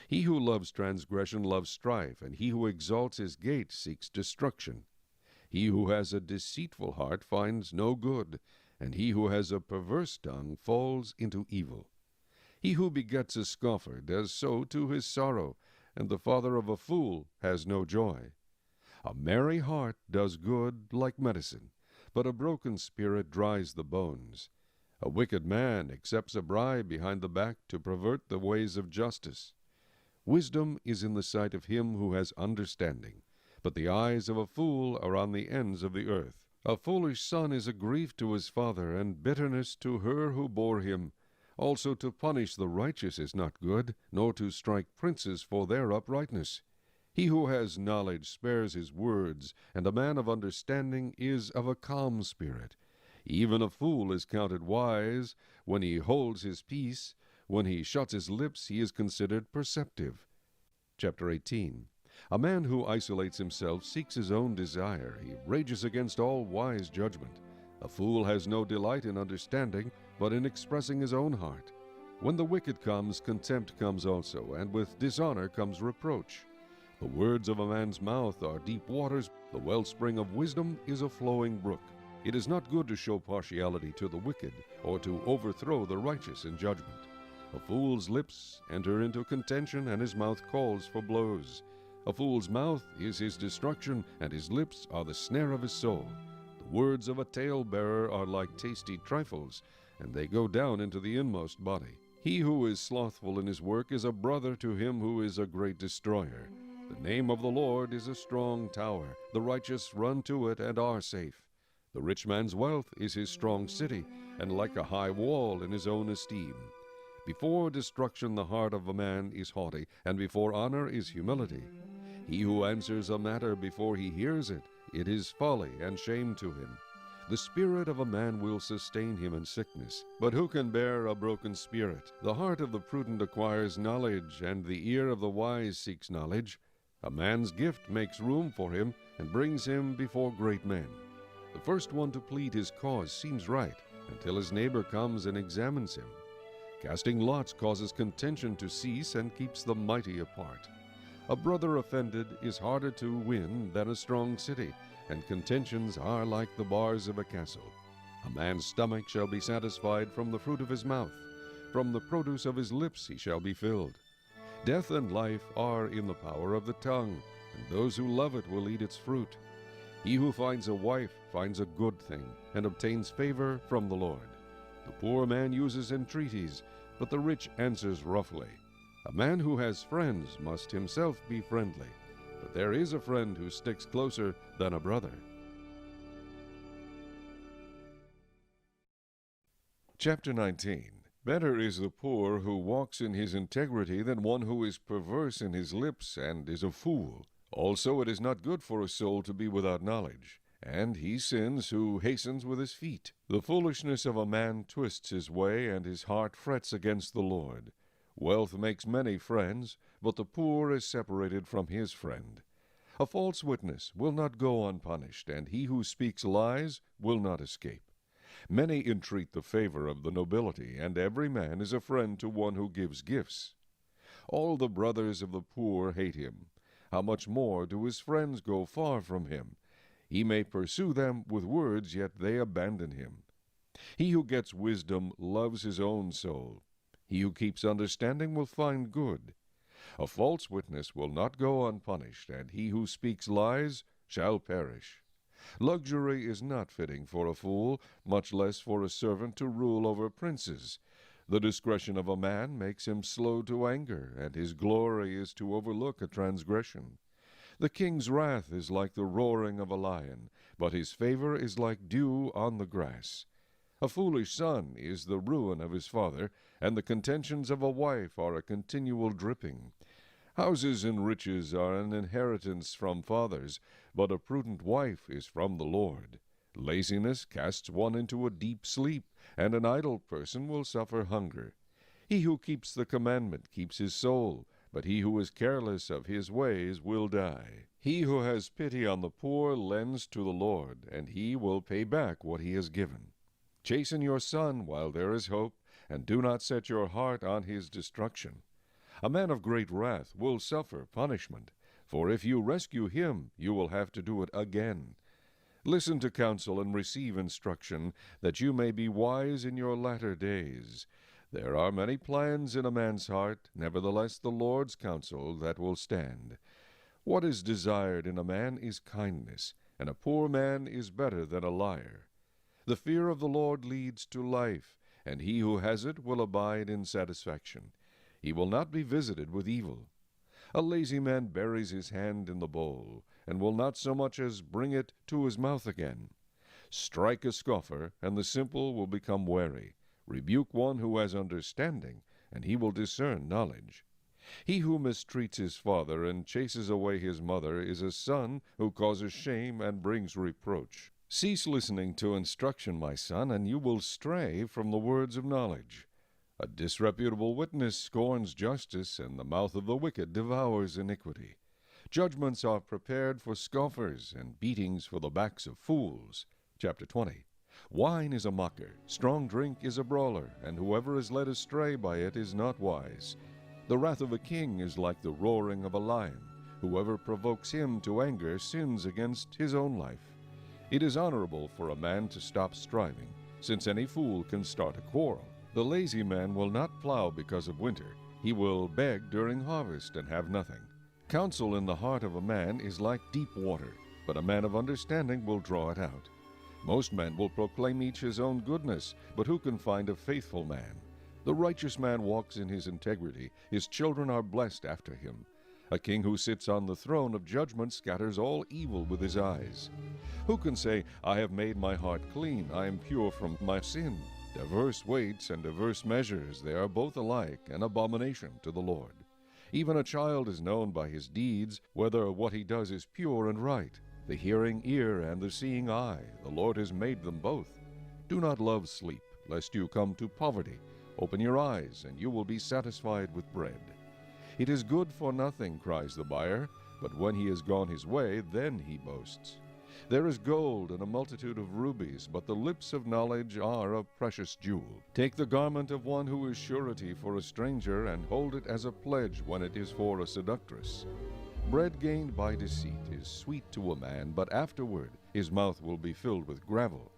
He who loves transgression loves strife, and he who exalts his gate seeks destruction. He who has a deceitful heart finds no good, and he who has a perverse tongue falls into evil. He who begets a scoffer does so to his sorrow, and the father of a fool has no joy. A merry heart does good like medicine, but a broken spirit dries the bones. A wicked man accepts a bribe behind the back to pervert the ways of justice. Wisdom is in the sight of him who has understanding, but the eyes of a fool are on the ends of the earth. A foolish son is a grief to his father, and bitterness to her who bore him. Also to punish the righteous is not good, nor to strike princes for their uprightness. He who has knowledge spares his words, and a man of understanding is of a calm spirit. Even a fool is counted wise when he holds his peace. When he shuts his lips, he is considered perceptive. Chapter 18. A man who isolates himself seeks his own desire. He rages against all wise judgment. A fool has no delight in understanding, but in expressing his own heart. When the wicked comes, contempt comes also, and with dishonor comes reproach. The words of a man's mouth are deep waters. The wellspring of wisdom is a flowing brook. It is not good to show partiality to the wicked, or to overthrow the righteous in judgment. A fool's lips enter into contention, and his mouth calls for blows. A fool's mouth is his destruction, and his lips are the snare of his soul. The words of a talebearer are like tasty trifles, and they go down into the inmost body. He who is slothful in his work is a brother to him who is a great destroyer. The name of the Lord is a strong tower. The righteous run to it and are safe. The rich man's wealth is his strong city, and like a high wall in his own esteem. Before destruction the heart of a man is haughty, and before honor is humility. He who answers a matter before he hears it, it is folly and shame to him. The spirit of a man will sustain him in sickness, but who can bear a broken spirit? The heart of the prudent acquires knowledge, and the ear of the wise seeks knowledge. A man's gift makes room for him, and brings him before great men. The first one to plead his cause seems right, until his neighbor comes and examines him. Casting lots causes contention to cease and keeps the mighty apart. A brother offended is harder to win than a strong city, and contentions are like the bars of a castle. A man's stomach shall be satisfied from the fruit of his mouth. From the produce of his lips he shall be filled. Death and life are in the power of the tongue, and those who love it will eat its fruit. He who finds a wife finds a good thing, and obtains favor from the Lord. The poor man uses entreaties, but the rich answers roughly. A man who has friends must himself be friendly, but there is a friend who sticks closer than a brother. Chapter 19. Better is the poor who walks in his integrity than one who is perverse in his lips and is a fool. Also it is not good for a soul to be without knowledge, and he sins who hastens with his feet. The foolishness of a man twists his way, and his heart frets against the Lord. Wealth makes many friends, but the poor is separated from his friend. A false witness will not go unpunished, and he who speaks lies will not escape. Many entreat the favor of the nobility, and every man is a friend to one who gives gifts. All the brothers of the poor hate him. How much more do his friends go far from him? He may pursue them with words, yet they abandon him. He who gets wisdom loves his own soul. He who keeps understanding will find good. A false witness will not go unpunished, and he who speaks lies shall perish. Luxury is not fitting for a fool, much less for a servant to rule over princes. The discretion of a man makes him slow to anger, and his glory is to overlook a transgression. The king's wrath is like the roaring of a lion, but his favor is like dew on the grass. A foolish son is the ruin of his father, and the contentions of a wife are a continual dripping. Houses and riches are an inheritance from fathers, but a prudent wife is from the Lord. Laziness casts one into a deep sleep, and an idle person will suffer hunger. He who keeps the commandment keeps his soul, but he who is careless of his ways will die. He who has pity on the poor lends to the Lord, and he will pay back what he has given. Chasten your son while there is hope, and do not set your heart on his destruction. A man of great wrath will suffer punishment, for if you rescue him, you will have to do it again. Listen to counsel and receive instruction, that you may be wise in your latter days. There are many plans in a man's heart, nevertheless the Lord's counsel that will stand. What is desired in a man is kindness, and a poor man is better than a liar. The fear of the Lord leads to life, and he who has it will abide in satisfaction. He will not be visited with evil. A lazy man buries his hand in the bowl, and will not so much as bring it to his mouth again. Strike a scoffer, and the simple will become wary. Rebuke one who has understanding, and he will discern knowledge. He who mistreats his father and chases away his mother is a son who causes shame and brings reproach. Cease listening to instruction, my son, and you will stray from the words of knowledge. A disreputable witness scorns justice, and the mouth of the wicked devours iniquity. Judgments are prepared for scoffers, and beatings for the backs of fools. Chapter 20. Wine is a mocker, strong drink is a brawler, and whoever is led astray by it is not wise. The wrath of a king is like the roaring of a lion. Whoever provokes him to anger sins against his own life. It is honorable for a man to stop striving, since any fool can start a quarrel. The lazy man will not plow because of winter. He will beg during harvest and have nothing. Counsel in the heart of a man is like deep water, but a man of understanding will draw it out. Most men will proclaim each his own goodness, but who can find a faithful man? The righteous man walks in his integrity. His children are blessed after him. A king who sits on the throne of judgment scatters all evil with his eyes. Who can say, I have made my heart clean, I am pure from my sin? Diverse weights and diverse measures, they are both alike, an abomination to the Lord. Even a child is known by his deeds, whether what he does is pure and right. The hearing ear and the seeing eye, the Lord has made them both. Do not love sleep, lest you come to poverty. Open your eyes, and you will be satisfied with bread. It is good for nothing, cries the buyer, but when he has gone his way, then he boasts. There is gold and a multitude of rubies, but the lips of knowledge are a precious jewel. Take the garment of one who is surety for a stranger, and hold it as a pledge when it is for a seductress. Bread gained by deceit is sweet to a man, but afterward his mouth will be filled with gravel.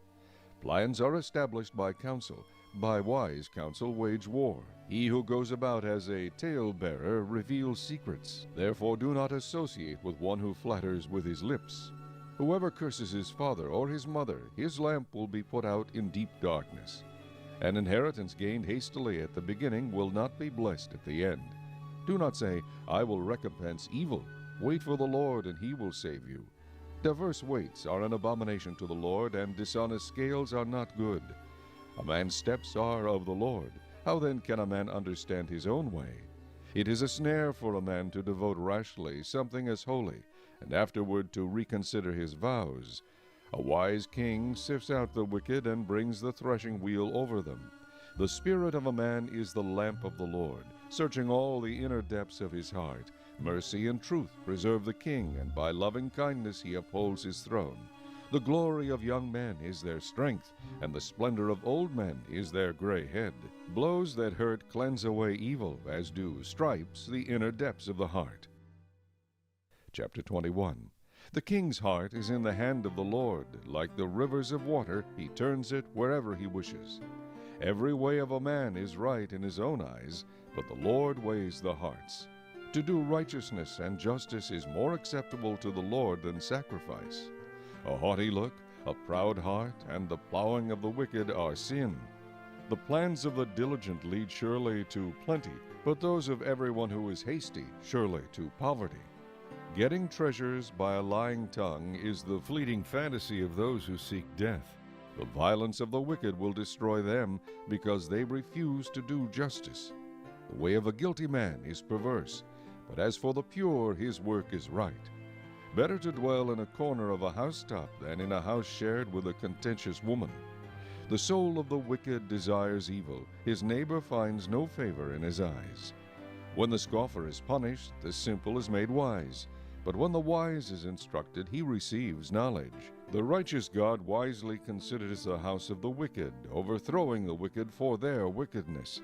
Plans are established by counsel. By wise counsel wage war. He who goes about as a tale-bearer reveals secrets. Therefore do not associate with one who flatters with his lips. Whoever curses his father or his mother, his lamp will be put out in deep darkness. An inheritance gained hastily at the beginning will not be blessed at the end. Do not say, I will recompense evil. Wait for the Lord, and he will save you. Diverse weights are an abomination to the Lord, and dishonest scales are not good. A man's steps are of the Lord. How then can a man understand his own way? It is a snare for a man to devote rashly something as holy, and afterward to reconsider his vows. A wise king sifts out the wicked and brings the threshing wheel over them. The spirit of a man is the lamp of the Lord, searching all the inner depths of his heart. Mercy and truth preserve the king, and by loving kindness he upholds his throne. The glory of young men is their strength, and the splendor of old men is their gray head. Blows that hurt cleanse away evil, as do stripes the inner depths of the heart. Chapter 21. The king's heart is in the hand of the Lord. Like the rivers of water, he turns it wherever he wishes. Every way of a man is right in his own eyes, but the Lord weighs the hearts. To do righteousness and justice is more acceptable to the Lord than sacrifice. A haughty look, a proud heart, and the plowing of the wicked are sin. The plans of the diligent lead surely to plenty, but those of everyone who is hasty surely to poverty. Getting treasures by a lying tongue is the fleeting fantasy of those who seek death. The violence of the wicked will destroy them, because they refuse to do justice. The way of a guilty man is perverse, but as for the pure, his work is right. Better to dwell in a corner of a housetop than in a house shared with a contentious woman. The soul of the wicked desires evil. His neighbor finds no favor in his eyes. When the scoffer is punished, the simple is made wise. But when the wise is instructed, he receives knowledge. The righteous God wisely considers the house of the wicked, overthrowing the wicked for their wickedness.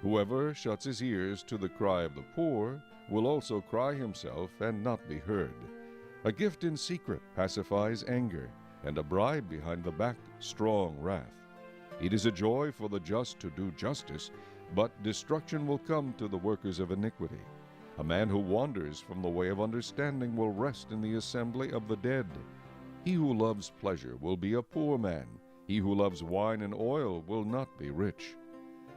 Whoever shuts his ears to the cry of the poor will also cry himself and not be heard. A gift in secret pacifies anger, and a bribe behind the back strong wrath. It is a joy for the just to do justice, but destruction will come to the workers of iniquity. A man who wanders from the way of understanding will rest in the assembly of the dead. He who loves pleasure will be a poor man. He who loves wine and oil will not be rich.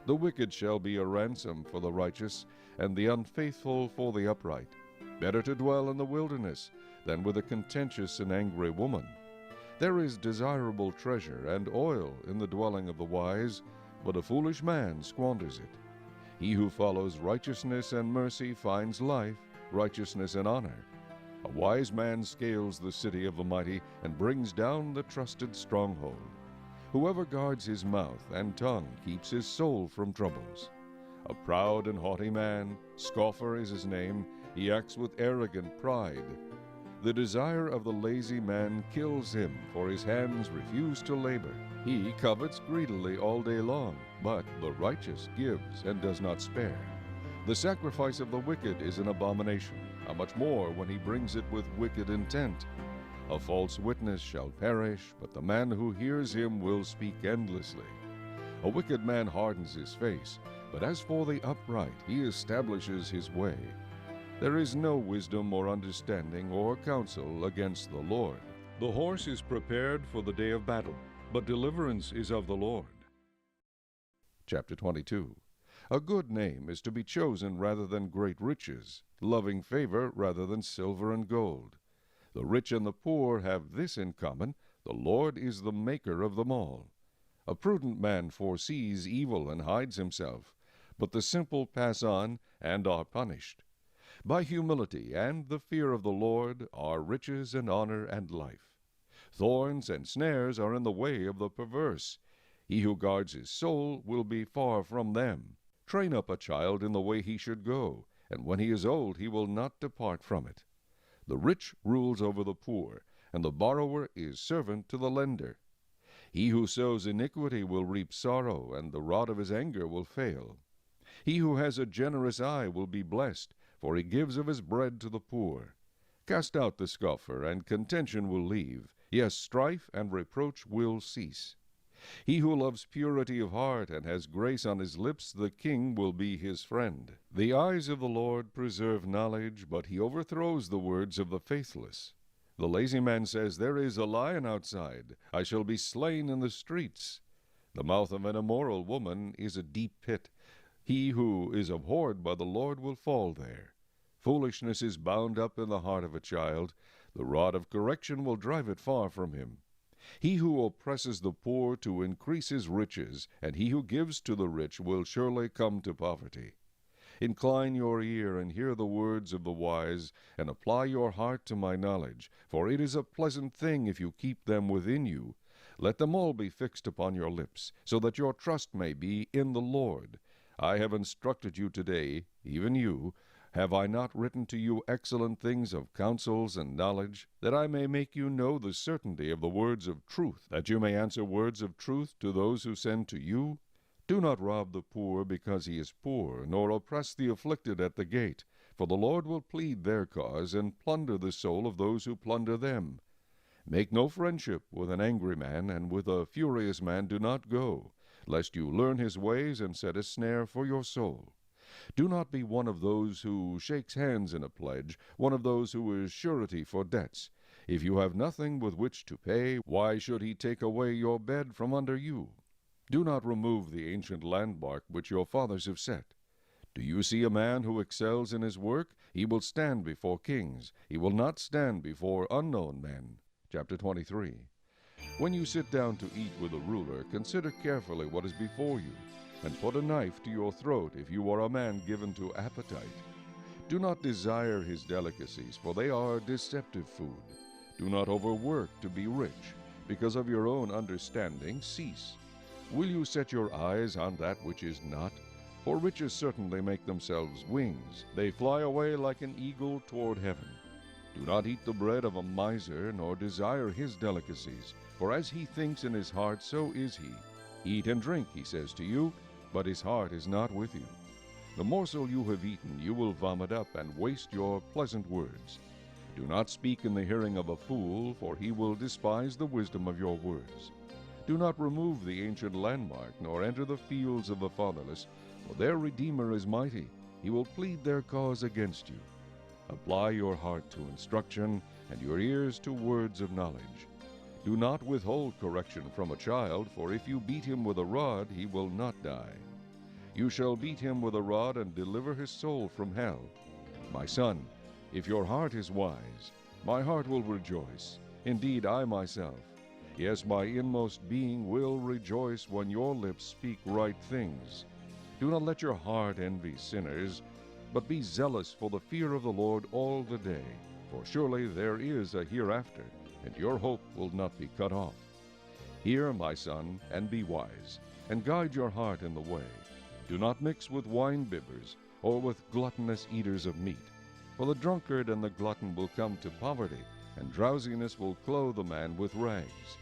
The wicked shall be a ransom for the righteous, and the unfaithful for the upright. Better to dwell in the wilderness than with a contentious and angry woman. There is desirable treasure and oil in the dwelling of the wise, but a foolish man squanders it. He who follows righteousness and mercy finds life, righteousness, and honor. A wise man scales the city of the mighty and brings down the trusted stronghold. Whoever guards his mouth and tongue keeps his soul from troubles. A proud and haughty man, scoffer is his name, he acts with arrogant pride. The desire of the lazy man kills him, for his hands refuse to labor. He covets greedily all day long, but the righteous gives and does not spare. The sacrifice of the wicked is an abomination, how much more when he brings it with wicked intent. A false witness shall perish, but the man who hears him will speak endlessly. A wicked man hardens his face, but as for the upright, he establishes his way. There is no wisdom or understanding or counsel against the Lord. The horse is prepared for the day of battle, but deliverance is of the Lord. Chapter 22. A good name is to be chosen rather than great riches, loving favor rather than silver and gold. The rich and the poor have this in common: the Lord is the maker of them all. A prudent man foresees evil and hides himself, but the simple pass on and are punished. By humility and the fear of the Lord are riches and honor and life. Thorns and snares are in the way of the perverse. He who guards his soul will be far from them. Train up a child in the way he should go, and when he is old he will not depart from it. The rich rules over the poor, and the borrower is servant to the lender. He who sows iniquity will reap sorrow, and the rod of his anger will fail. He who has a generous eye will be blessed, for he gives of his bread to the poor. Cast out the scoffer, and contention will leave. Yes, strife and reproach will cease. He who loves purity of heart and has grace on his lips, the king will be his friend. The eyes of the Lord preserve knowledge, but he overthrows the words of the faithless. The lazy man says, "There is a lion outside. I shall be slain in the streets." The mouth of an immoral woman is a deep pit. He who is abhorred by the Lord will fall there. Foolishness is bound up in the heart of a child. The rod of correction will drive it far from him. He who oppresses the poor to increase his riches, and he who gives to the rich will surely come to poverty. Incline your ear and hear the words of the wise, and apply your heart to my knowledge, for it is a pleasant thing if you keep them within you. Let them all be fixed upon your lips, so that your trust may be in the Lord. I have instructed you today, even you. Have I not written to you excellent things of counsels and knowledge, that I may make you know the certainty of the words of truth, that you may answer words of truth to those who send to you? Do not rob the poor because he is poor, nor oppress the afflicted at the gate, for the Lord will plead their cause and plunder the soul of those who plunder them. Make no friendship with an angry man, and with a furious man do not go, lest you learn his ways and set a snare for your soul. Do not be one of those who shakes hands in a pledge, one of those who is surety for debts. If you have nothing with which to pay, why should he take away your bed from under you? Do not remove the ancient landmark which your fathers have set. Do you see a man who excels in his work? He will stand before kings. He will not stand before unknown men. Chapter 23. When you sit down to eat with a ruler, consider carefully what is before you, and put a knife to your throat if you are a man given to appetite. Do not desire his delicacies, for they are deceptive food. Do not overwork to be rich. Because of your own understanding, cease. Will you set your eyes on that which is not? For riches certainly make themselves wings. They fly away like an eagle toward heaven. Do not eat the bread of a miser, nor desire his delicacies. For as he thinks in his heart, so is he. Eat and drink, he says to you, but his heart is not with you. The morsel you have eaten you will vomit up, and waste your pleasant words. Do not speak in the hearing of a fool, for he will despise the wisdom of your words. Do not remove the ancient landmark, nor enter the fields of the fatherless, for their Redeemer is mighty. He will plead their cause against you. Apply your heart to instruction, and your ears to words of knowledge. Do not withhold correction from a child, for if you beat him with a rod, he will not die. You shall beat him with a rod, and deliver his soul from hell. My son, if your heart is wise, my heart will rejoice. Indeed, I myself, yes, my inmost being will rejoice when your lips speak right things. Do not let your heart envy sinners, but be zealous for the fear of the Lord all the day. For surely there is a hereafter, and your hope will not be cut off. Hear, my son, and be wise, and guide your heart in the way. Do not mix with wine-bibbers, or with gluttonous eaters of meat. For the drunkard and the glutton will come to poverty, and drowsiness will clothe a man with rags.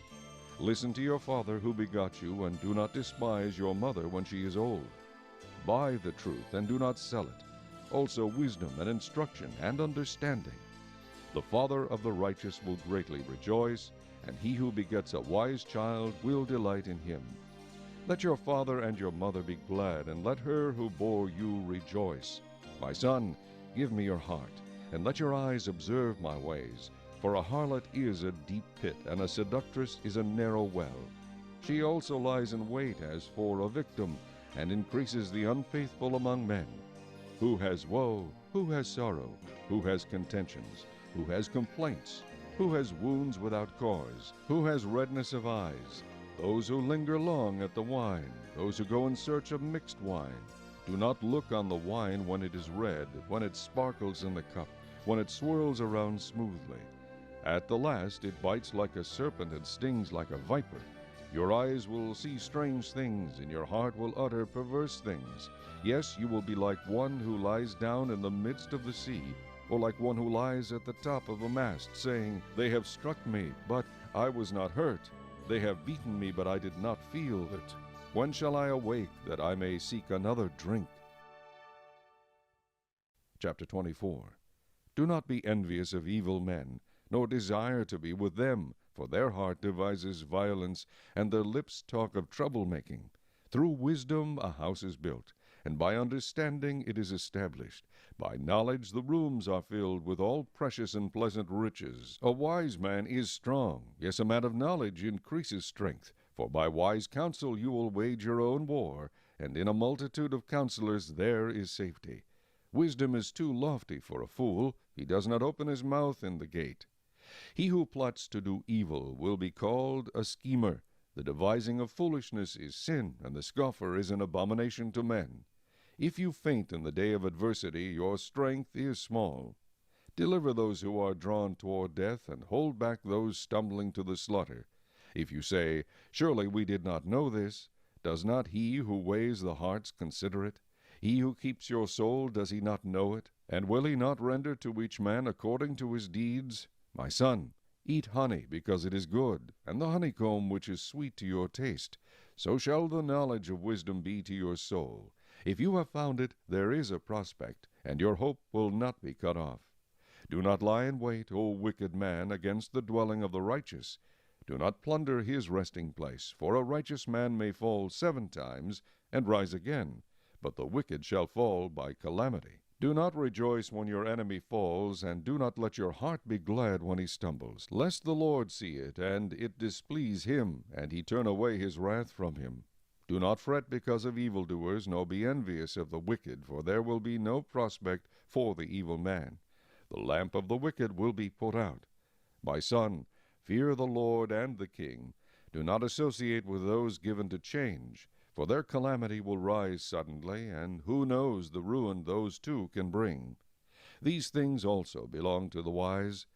Listen to your father who begot you, and do not despise your mother when she is old. Buy the truth, and do not sell it, also wisdom and instruction and understanding. The father of the righteous will greatly rejoice, and he who begets a wise child will delight in him. Let your father and your mother be glad, and let her who bore you rejoice. My son, give me your heart, and let your eyes observe my ways. For a harlot is a deep pit, and a seductress is a narrow well. She also lies in wait as for a victim, and increases the unfaithful among men. Who has woe? Who has sorrow? Who has contentions? Who has complaints? Who has wounds without cause? Who has redness of eyes? Those who linger long at the wine, those who go in search of mixed wine. Do not look on the wine when it is red, when it sparkles in the cup, when it swirls around smoothly. At the last it bites like a serpent and stings like a viper. Your eyes will see strange things, and your heart will utter perverse things. Yes, you will be like one who lies down in the midst of the sea, or like one who lies at the top of a mast, saying, They have struck me, but I was not hurt. They have beaten me, but I did not feel it. When shall I awake, that I may seek another drink? Chapter 24. Do not be envious of evil men, nor desire to be with them, for their heart devises violence, and their lips talk of troublemaking. Through wisdom a house is built, and by understanding it is established. By knowledge the rooms are filled with all precious and pleasant riches. A wise man is strong, yes, a man of knowledge increases strength. For by wise counsel you will wage your own war, and in a multitude of counselors there is safety. Wisdom is too lofty for a fool. He does not open his mouth in the gate. He who plots to do evil will be called a schemer. The devising of foolishness is sin, and the scoffer is an abomination to men. If you faint in the day of adversity, your strength is small. Deliver those who are drawn toward death, and hold back those stumbling to the slaughter. If you say, Surely we did not know this, does not he who weighs the hearts consider it? He who keeps your soul, does he not know it? And will he not render to each man according to his deeds? My son, eat honey, because it is good, and the honeycomb which is sweet to your taste. So shall the knowledge of wisdom be to your soul. If you have found it, there is a prospect, and your hope will not be cut off. Do not lie in wait, O wicked man, against the dwelling of the righteous. Do not plunder his resting place, for a righteous man may fall 7 times and rise again, but the wicked shall fall by calamity. Do not rejoice when your enemy falls, and do not let your heart be glad when he stumbles, lest the Lord see it, and it displease him, and he turn away his wrath from him. Do not fret because of evildoers, nor be envious of the wicked, for there will be no prospect for the evil man. The lamp of the wicked will be put out. My son, fear the Lord and the king. Do not associate with those given to change, for their calamity will rise suddenly, and who knows the ruin those two can bring. These things also belong to the wise.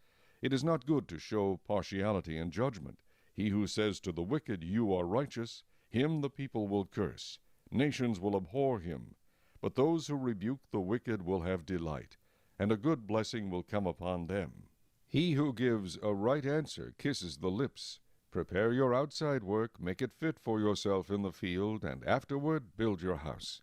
It is not good to show partiality in judgment. He who says to the wicked, You are righteous, Him the people will curse. Nations will abhor him. But those who rebuke the wicked will have delight, and a good blessing will come upon them. He who gives a right answer kisses the lips. Prepare your outside work, make it fit for yourself in the field, and afterward build your house.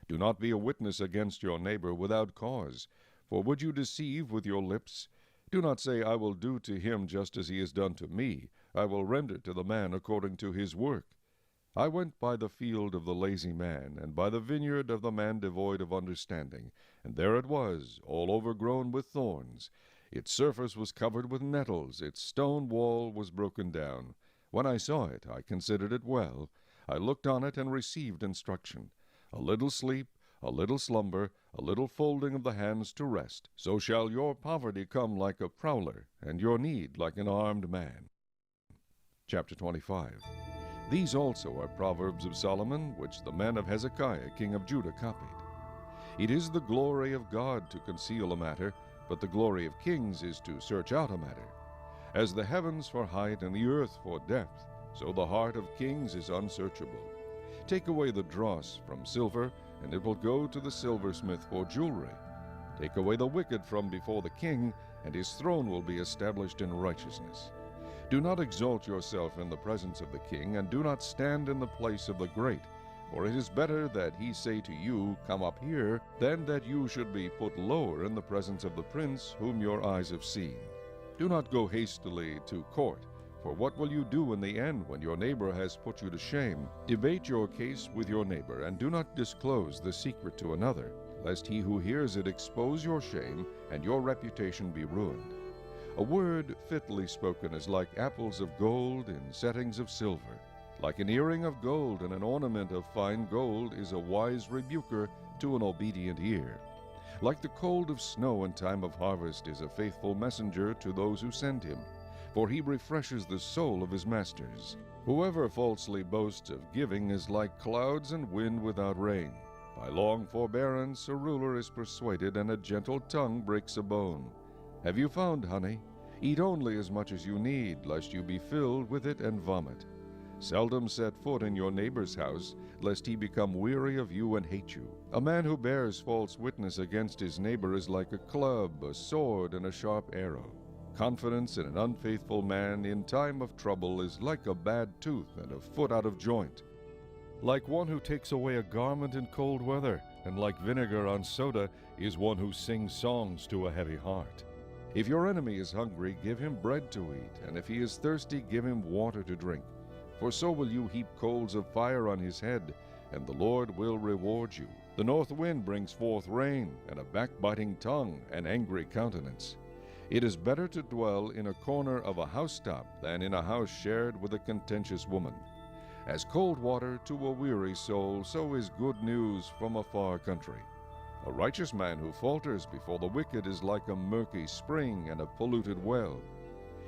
Do not be a witness against your neighbor without cause, for would you deceive with your lips? Do not say, I will do to him just as he has done to me. I will render to the man according to his work. I went by the field of the lazy man, and by the vineyard of the man devoid of understanding, and there it was, all overgrown with thorns. Its surface was covered with nettles, its stone wall was broken down. When I saw it, I considered it well. I looked on it and received instruction. A little sleep, a little slumber, a little folding of the hands to rest. So shall your poverty come like a prowler, and your need like an armed man. Chapter 25. These also are Proverbs of Solomon, which the men of Hezekiah king of Judah copied. It is the glory of God to conceal a matter, but the glory of kings is to search out a matter. As the heavens for height and the earth for depth, so the heart of kings is unsearchable. Take away the dross from silver, and it will go to the silversmith for jewelry. Take away the wicked from before the king, and his throne will be established in righteousness. Do not exalt yourself in the presence of the king, and do not stand in the place of the great. For it is better that he say to you, Come up here, than that you should be put lower in the presence of the prince whom your eyes have seen. Do not go hastily to court, for what will you do in the end when your neighbor has put you to shame? Debate your case with your neighbor, and do not disclose the secret to another, lest he who hears it expose your shame, and your reputation be ruined. A word fitly spoken is like apples of gold in settings of silver. Like an earring of gold and an ornament of fine gold is a wise rebuker to an obedient ear. Like the cold of snow in time of harvest is a faithful messenger to those who send him, for he refreshes the soul of his masters. Whoever falsely boasts of giving is like clouds and wind without rain. By long forbearance a ruler is persuaded, and a gentle tongue breaks a bone. Have you found honey? Eat only as much as you need, lest you be filled with it and vomit. Seldom set foot in your neighbor's house, lest he become weary of you and hate you. A man who bears false witness against his neighbor is like a club, a sword, and a sharp arrow. Confidence in an unfaithful man in time of trouble is like a bad tooth and a foot out of joint. Like one who takes away a garment in cold weather, and like vinegar on soda is one who sings songs to a heavy heart. If your enemy is hungry, give him bread to eat, and if he is thirsty, give him water to drink. For so will you heap coals of fire on his head, and the Lord will reward you. The north wind brings forth rain, and a backbiting tongue, an angry countenance. It is better to dwell in a corner of a housetop than in a house shared with a contentious woman. As cold water to a weary soul, so is good news from a far country. A righteous man who falters before the wicked is like a murky spring and a polluted well.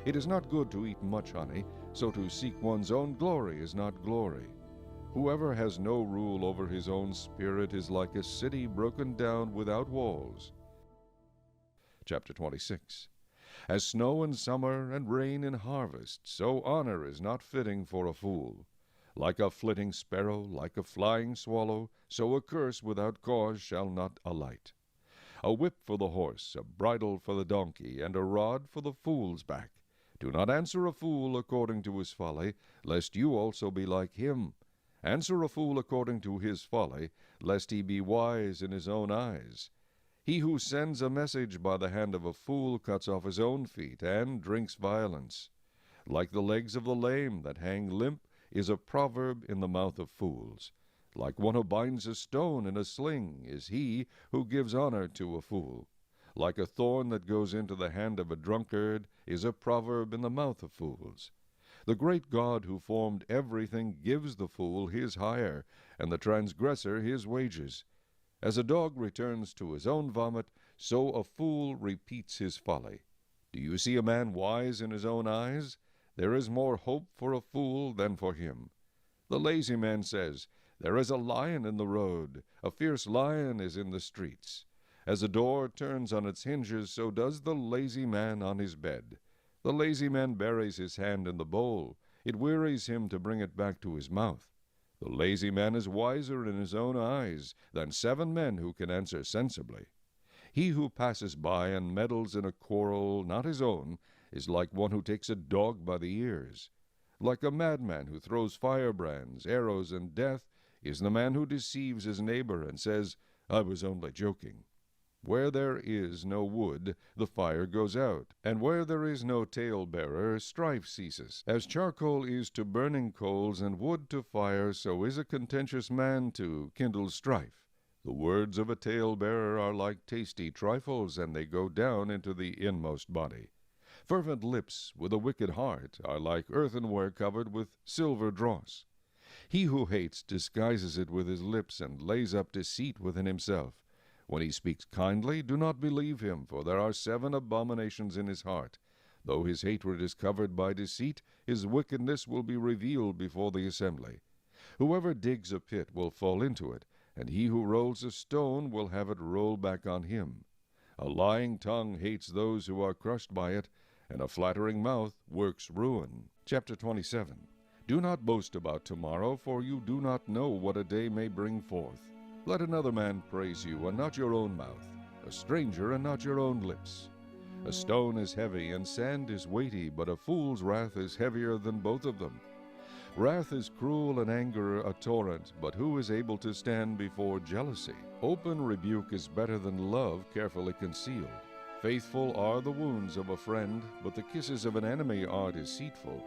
It is not good to eat much honey, so to seek one's own glory is not glory. Whoever has no rule over his own spirit is like a city broken down without walls. Chapter 26. As snow in summer and rain in harvest, so honor is not fitting for a fool. Like a flitting sparrow, like a flying swallow, so a curse without cause shall not alight. A whip for the horse, a bridle for the donkey, and a rod for the fool's back. Do not answer a fool according to his folly, lest you also be like him. Answer a fool according to his folly, lest he be wise in his own eyes. He who sends a message by the hand of a fool cuts off his own feet, and drinks violence. Like the legs of the lame that hang limp is a proverb in the mouth of fools. Like one who binds a stone in a sling is he who gives honor to a fool. Like a thorn that goes into the hand of a drunkard is a proverb in the mouth of fools. The great God who formed everything gives the fool his hire, and the transgressor his wages. As a dog returns to his own vomit, so a fool repeats his folly. Do you see a man wise in his own eyes? There is more hope for a fool than for him. The lazy man says, There is a lion in the road, a fierce lion is in the streets. As a door turns on its hinges, so does the lazy man on his bed. The lazy man buries his hand in the bowl. It wearies him to bring it back to his mouth. The lazy man is wiser in his own eyes than 7 men who can answer sensibly. He who passes by and meddles in a quarrel not his own is like one who takes a dog by the ears. Like a madman who throws firebrands, arrows, and death is the man who deceives his neighbor and says, "I was only joking." Where there is no wood, the fire goes out, and where there is no tale-bearer, strife ceases. As charcoal is to burning coals and wood to fire, so is a contentious man to kindle strife. The words of a tale-bearer are like tasty trifles, and they go down into the inmost body. Fervent lips with a wicked heart are like earthenware covered with silver dross. He who hates disguises it with his lips, and lays up deceit within himself. When he speaks kindly, do not believe him, for there are 7 abominations in his heart. Though his hatred is covered by deceit, his wickedness will be revealed before the assembly. Whoever digs a pit will fall into it, and he who rolls a stone will have it roll back on him. A lying tongue hates those who are crushed by it, and a flattering mouth works ruin. Chapter 27. Do not boast about tomorrow, for you do not know what a day may bring forth. Let another man praise you, and not your own mouth, a stranger, and not your own lips. A stone is heavy, and sand is weighty, but a fool's wrath is heavier than both of them. Wrath is cruel, and anger a torrent, but who is able to stand before jealousy? Open rebuke is better than love carefully concealed. Faithful are the wounds of a friend, but the kisses of an enemy are deceitful.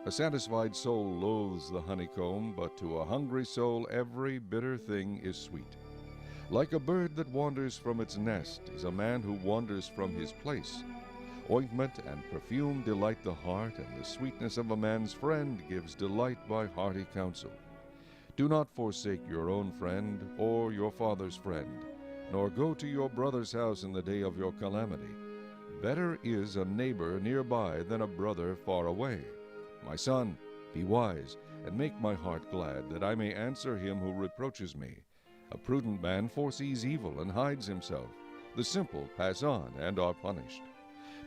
A satisfied soul loathes the honeycomb, but to a hungry soul every bitter thing is sweet. Like a bird that wanders from its nest is a man who wanders from his place. Ointment and perfume delight the heart, and the sweetness of a man's friend gives delight by hearty counsel. Do not forsake your own friend or your father's friend, nor go to your brother's house in the day of your calamity. Better is a neighbor nearby than a brother far away. My son, be wise, and make my heart glad, that I may answer him who reproaches me. A prudent man foresees evil and hides himself. The simple pass on and are punished.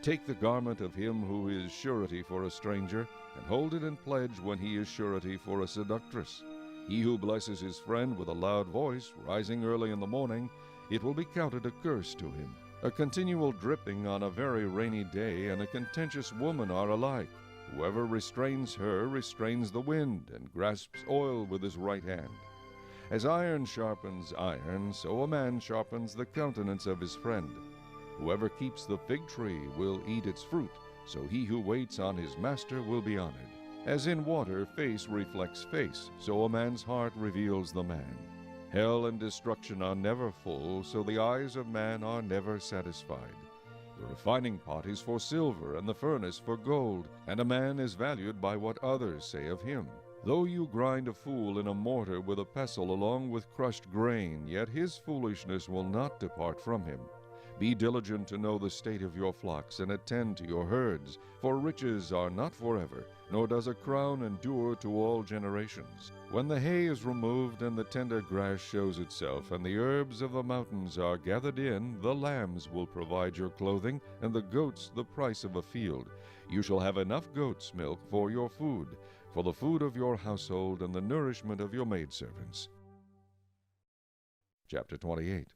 Take the garment of him who is surety for a stranger, and hold it in pledge when he is surety for a seductress. He who blesses his friend with a loud voice, rising early in the morning, it will be counted a curse to him. A continual dripping on a very rainy day and a contentious woman are alike. Whoever restrains her restrains the wind, and grasps oil with his right hand. As iron sharpens iron, so a man sharpens the countenance of his friend. Whoever keeps the fig tree will eat its fruit, so he who waits on his master will be honored. As in water face reflects face, so a man's heart reveals the man. Hell and destruction are never full, so the eyes of man are never satisfied. The refining pot is for silver, and the furnace for gold, and a man is valued by what others say of him. Though you grind a fool in a mortar with a pestle along with crushed grain, yet his foolishness will not depart from him. Be diligent to know the state of your flocks, and attend to your herds, for riches are not forever, nor does a crown endure to all generations. When the hay is removed and the tender grass shows itself, and the herbs of the mountains are gathered in, the lambs will provide your clothing, and the goats the price of a field. You shall have enough goat's milk for your food, for the food of your household and the nourishment of your maidservants. Chapter 28.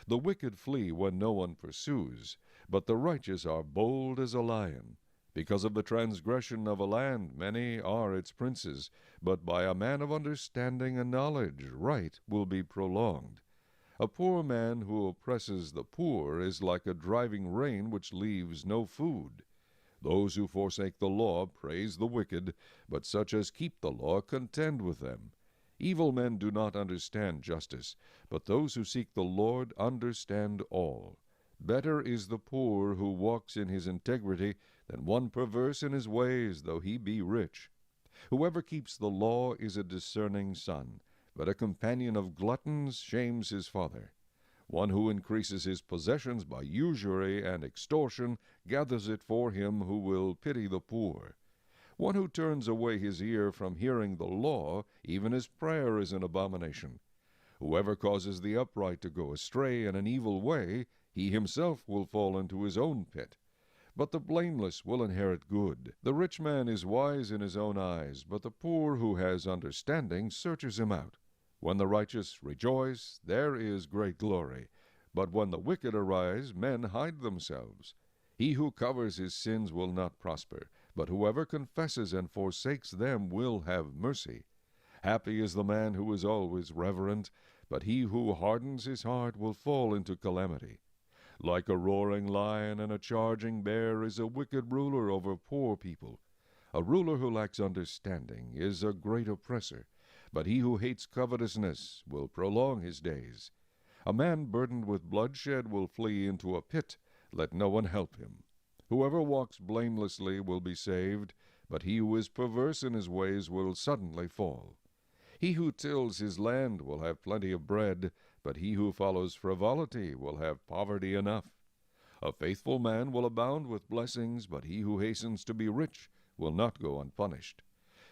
The wicked flee when no one pursues, but the righteous are bold as a lion. Because of the transgression of a land, many are its princes, but by a man of understanding and knowledge, right will be prolonged. A poor man who oppresses the poor is like a driving rain which leaves no food. Those who forsake the law praise the wicked, but such as keep the law contend with them. Evil men do not understand justice, but those who seek the Lord understand all. Better is the poor who walks in his integrity than one perverse in his ways, though he be rich. Whoever keeps the law is a discerning son, but a companion of gluttons shames his father. One who increases his possessions by usury and extortion gathers it for him who will pity the poor. One who turns away his ear from hearing the law, even his prayer is an abomination. Whoever causes the upright to go astray in an evil way, he himself will fall into his own pit. but the blameless will inherit good. The rich man is wise in his own eyes, but the poor who has understanding searches him out. When the righteous rejoice, there is great glory, but when the wicked arise, men hide themselves. He who covers his sins will not prosper, but whoever confesses and forsakes them will have mercy. Happy is the man who is always reverent, but he who hardens his heart will fall into calamity. Like a roaring lion and a charging bear is a wicked ruler over poor people. A ruler who lacks understanding is a great oppressor, but he who hates covetousness will prolong his days. A man burdened with bloodshed will flee into a pit. Let no one help him. Whoever walks blamelessly will be saved, but he who is perverse in his ways will suddenly fall. He who tills his land will have plenty of bread, but he who follows frivolity will have poverty enough. A faithful man will abound with blessings, but he who hastens to be rich will not go unpunished.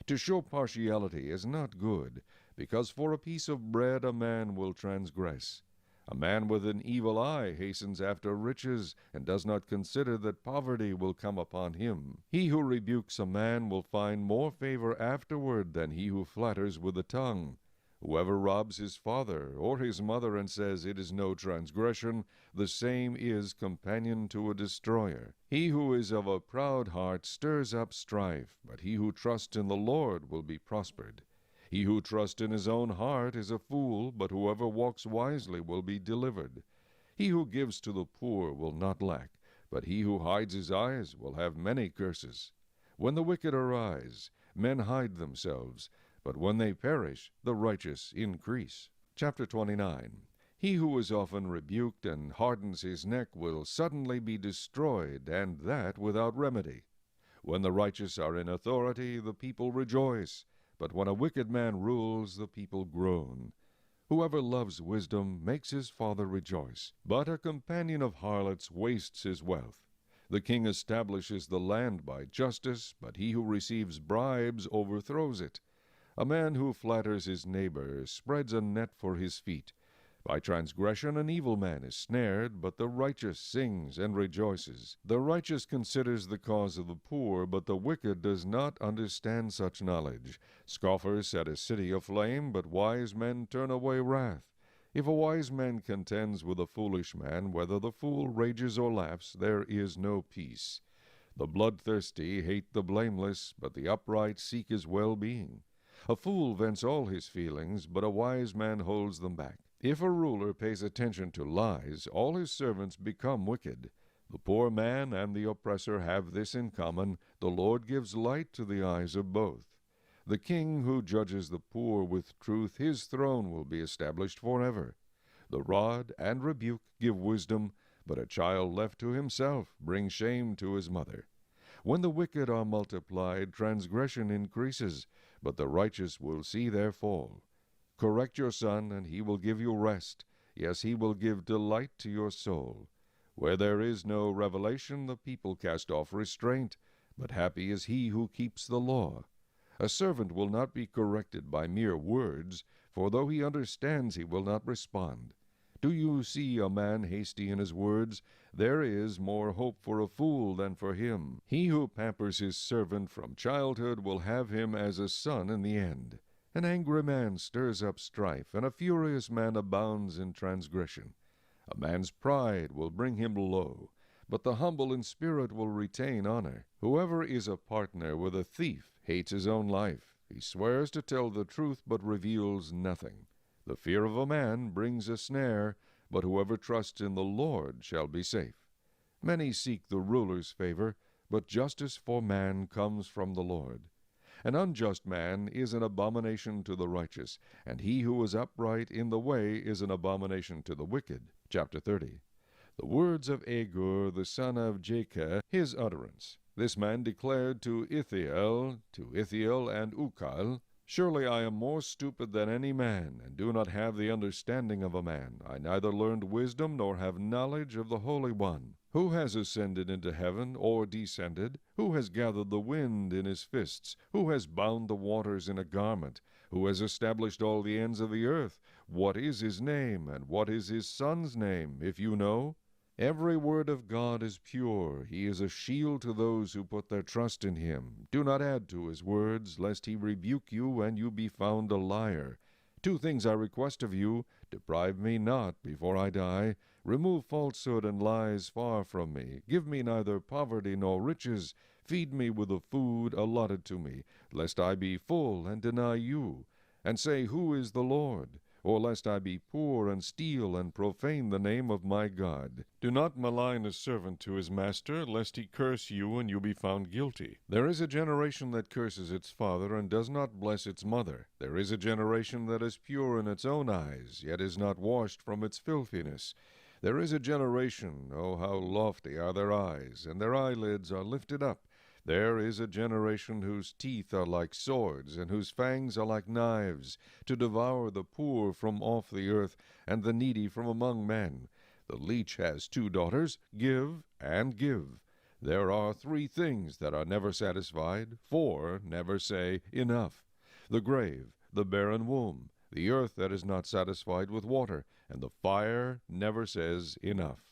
To show partiality is not good, because for a piece of bread a man will transgress. A man with an evil eye hastens after riches, and does not consider that poverty will come upon him. He who rebukes a man will find more favor afterward than he who flatters with the tongue. Whoever robs his father or his mother and says it is no transgression, the same is companion to a destroyer. He who is of a proud heart stirs up strife, but he who trusts in the Lord will be prospered. He who trusts in his own heart is a fool, but whoever walks wisely will be delivered. He who gives to the poor will not lack, but he who hides his eyes will have many curses. When the wicked arise, men hide themselves, but when they perish, the righteous increase. Chapter 29. He who is often rebuked and hardens his neck will suddenly be destroyed, and that without remedy. When the righteous are in authority, the people rejoice, but when a wicked man rules, the people groan. Whoever loves wisdom makes his father rejoice, but a companion of harlots wastes his wealth. The king establishes the land by justice, but he who receives bribes overthrows it. A man who flatters his neighbor spreads a net for his feet. By transgression an evil man is snared, but the righteous sings and rejoices. The righteous considers the cause of the poor, but the wicked does not understand such knowledge. Scoffers set a city aflame, but wise men turn away wrath. If a wise man contends with a foolish man, whether the fool rages or laughs, there is no peace. The bloodthirsty hate the blameless, but the upright seek his well-being. A fool vents all his feelings, but a wise man holds them back. If a ruler pays attention to lies, all his servants become wicked. The poor man and the oppressor have this in common: the Lord gives light to the eyes of both. The king who judges the poor with truth, his throne will be established forever. The rod and rebuke give wisdom, but a child left to himself brings shame to his mother. When the wicked are multiplied, transgression increases, but the righteous will see their fall. Correct your son, and he will give you rest. Yes, he will give delight to your soul. Where there is no revelation, the people cast off restraint, but happy is he who keeps the law. A servant will not be corrected by mere words, for though he understands, he will not respond. Do you see a man hasty in his words? There is more hope for a fool than for him. He who pampers his servant from childhood will have him as a son in the end. An angry man stirs up strife, and a furious man abounds in transgression. A man's pride will bring him low, but the humble in spirit will retain honor. Whoever is a partner with a thief hates his own life. He swears to tell the truth, but reveals nothing. The fear of a man brings a snare, but whoever trusts in the Lord shall be safe. Many seek the ruler's favor, but justice for man comes from the Lord. An unjust man is an abomination to the righteous, and he who is upright in the way is an abomination to the wicked. Chapter 30. The words of Agur, the son of Jakeh, his utterance. This man declared to Ithiel and Ukal, Surely I am more stupid than any man, and do not have the understanding of a man. I neither learned wisdom nor have knowledge of the Holy One. Who has ascended into heaven, or descended? Who has gathered the wind in his fists? Who has bound the waters in a garment? Who has established all the ends of the earth? What is his name, and what is his son's name, if you know? Every word of God is pure. He is a shield to those who put their trust in him. Do not add to his words, lest he rebuke you, and you be found a liar. 2 things I request of you. Deprive me not before I die. Remove falsehood and lies far from me. Give me neither poverty nor riches. Feed me with the food allotted to me, lest I be full and deny you, and say, Who is the Lord? Or lest I be poor and steal and profane the name of my God. Do not malign a servant to his master, lest he curse you and you be found guilty. There is a generation that curses its father and does not bless its mother. There is a generation that is pure in its own eyes, yet is not washed from its filthiness. There is a generation, oh, how lofty are their eyes, and their eyelids are lifted up. There is a generation whose teeth are like swords, and whose fangs are like knives, to devour the poor from off the earth, and the needy from among men. The leech has 2 daughters, give and give. There are 3 things that are never satisfied, 4 never say, Enough. The grave, the barren womb, the earth that is not satisfied with water, and the fire never says, Enough.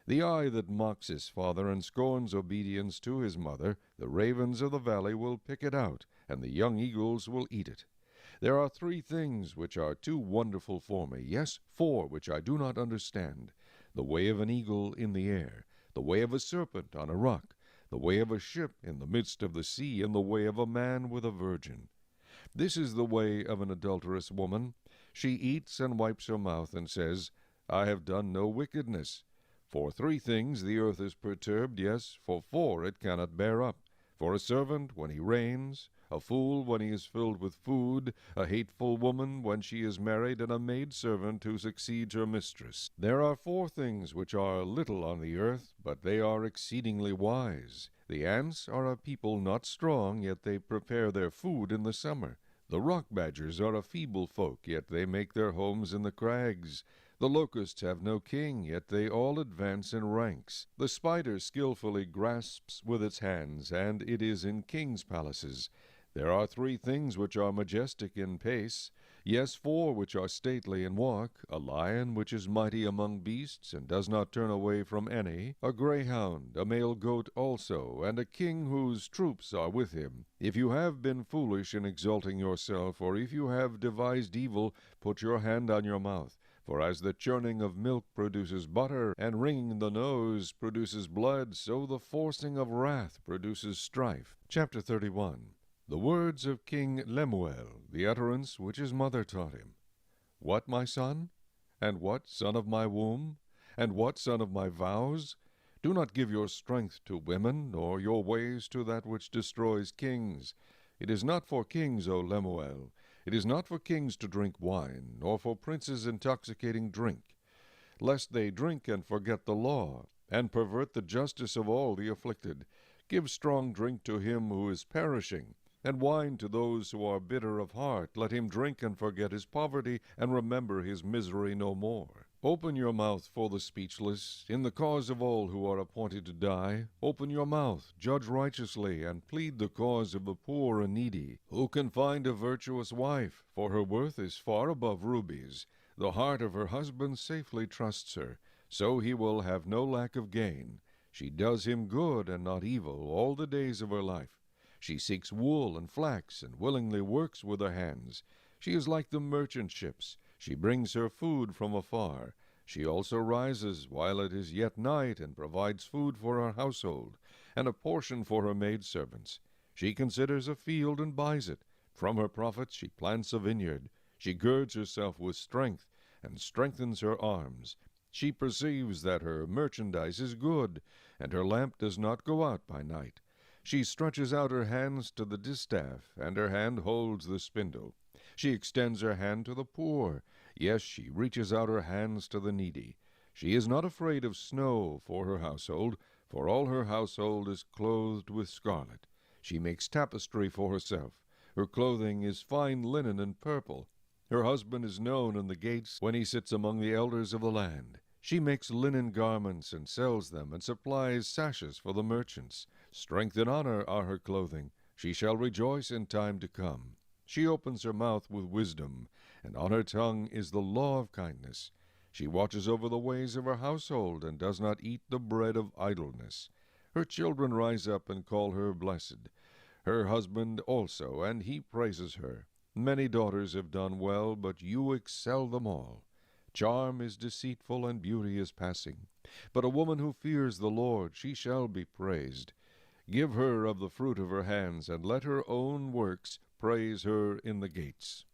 The eye that mocks his father and scorns obedience to his mother, the ravens of the valley will pick it out, and the young eagles will eat it. There are 3 things which are too wonderful for me, yes, 4 which I do not understand. The way of an eagle in the air, the way of a serpent on a rock, the way of a ship in the midst of the sea, and the way of a man with a virgin. This is the way of an adulterous woman. She eats and wipes her mouth, and says, I have done no wickedness. For 3 things the earth is perturbed, yes, for 4 it cannot bear up. For a servant when he reigns, a fool when he is filled with food, a hateful woman when she is married, and a maidservant who succeeds her mistress. There are 4 things which are little on the earth, but they are exceedingly wise. The ants are a people not strong, yet they prepare their food in the summer. The rock badgers are a feeble folk, yet they make their homes in the crags. The locusts have no king, yet they all advance in ranks. The spider skillfully grasps with its hands, and it is in kings' palaces. There are 3 things which are majestic in pace, yes, 4 which are stately in walk, a lion which is mighty among beasts, and does not turn away from any, a greyhound, a male goat also, and a king whose troops are with him. If you have been foolish in exalting yourself, or if you have devised evil, put your hand on your mouth. For as the churning of milk produces butter, and wringing the nose produces blood, so the forcing of wrath produces strife. Chapter 31. The words of King Lemuel, the utterance which his mother taught him. What, my son? And what, son of my womb? And what, son of my vows? Do not give your strength to women, nor your ways to that which destroys kings. It is not for kings, O Lemuel. It is not for kings to drink wine, nor for princes intoxicating drink, lest they drink and forget the law, and pervert the justice of all the afflicted. Give strong drink to him who is perishing, and wine to those who are bitter of heart. Let him drink and forget his poverty, and remember his misery no more. Open your mouth for the speechless, in the cause of all who are appointed to die. Open your mouth, judge righteously, and plead the cause of the poor and needy. Who can find a virtuous wife? For her worth is far above rubies. The heart of her husband safely trusts her, so he will have no lack of gain. She does him good and not evil all the days of her life. She seeks wool and flax, and willingly works with her hands. She is like the merchant ships. She brings her food from afar. She also rises while it is yet night, and provides food for her household, and a portion for her maidservants. She considers a field and buys it. From her profits she plants a vineyard. She girds herself with strength, and strengthens her arms. She perceives that her merchandise is good, and her lamp does not go out by night. She stretches out her hands to the distaff, and her hand holds the spindle. She extends her hand to the poor. Yes, she reaches out her hands to the needy. She is not afraid of snow for her household, for all her household is clothed with scarlet. She makes tapestry for herself. Her clothing is fine linen and purple. Her husband is known in the gates when he sits among the elders of the land. She makes linen garments and sells them, and supplies sashes for the merchants. Strength and honor are her clothing. She shall rejoice in time to come. She opens her mouth with wisdom, and on her tongue is the law of kindness. She watches over the ways of her household, and does not eat the bread of idleness. Her children rise up and call her blessed. Her husband also, and he praises her. Many daughters have done well, but you excel them all. Charm is deceitful, and beauty is passing. But a woman who fears the Lord, she shall be praised. Give her of the fruit of her hands, and let her own works praise her in the gates.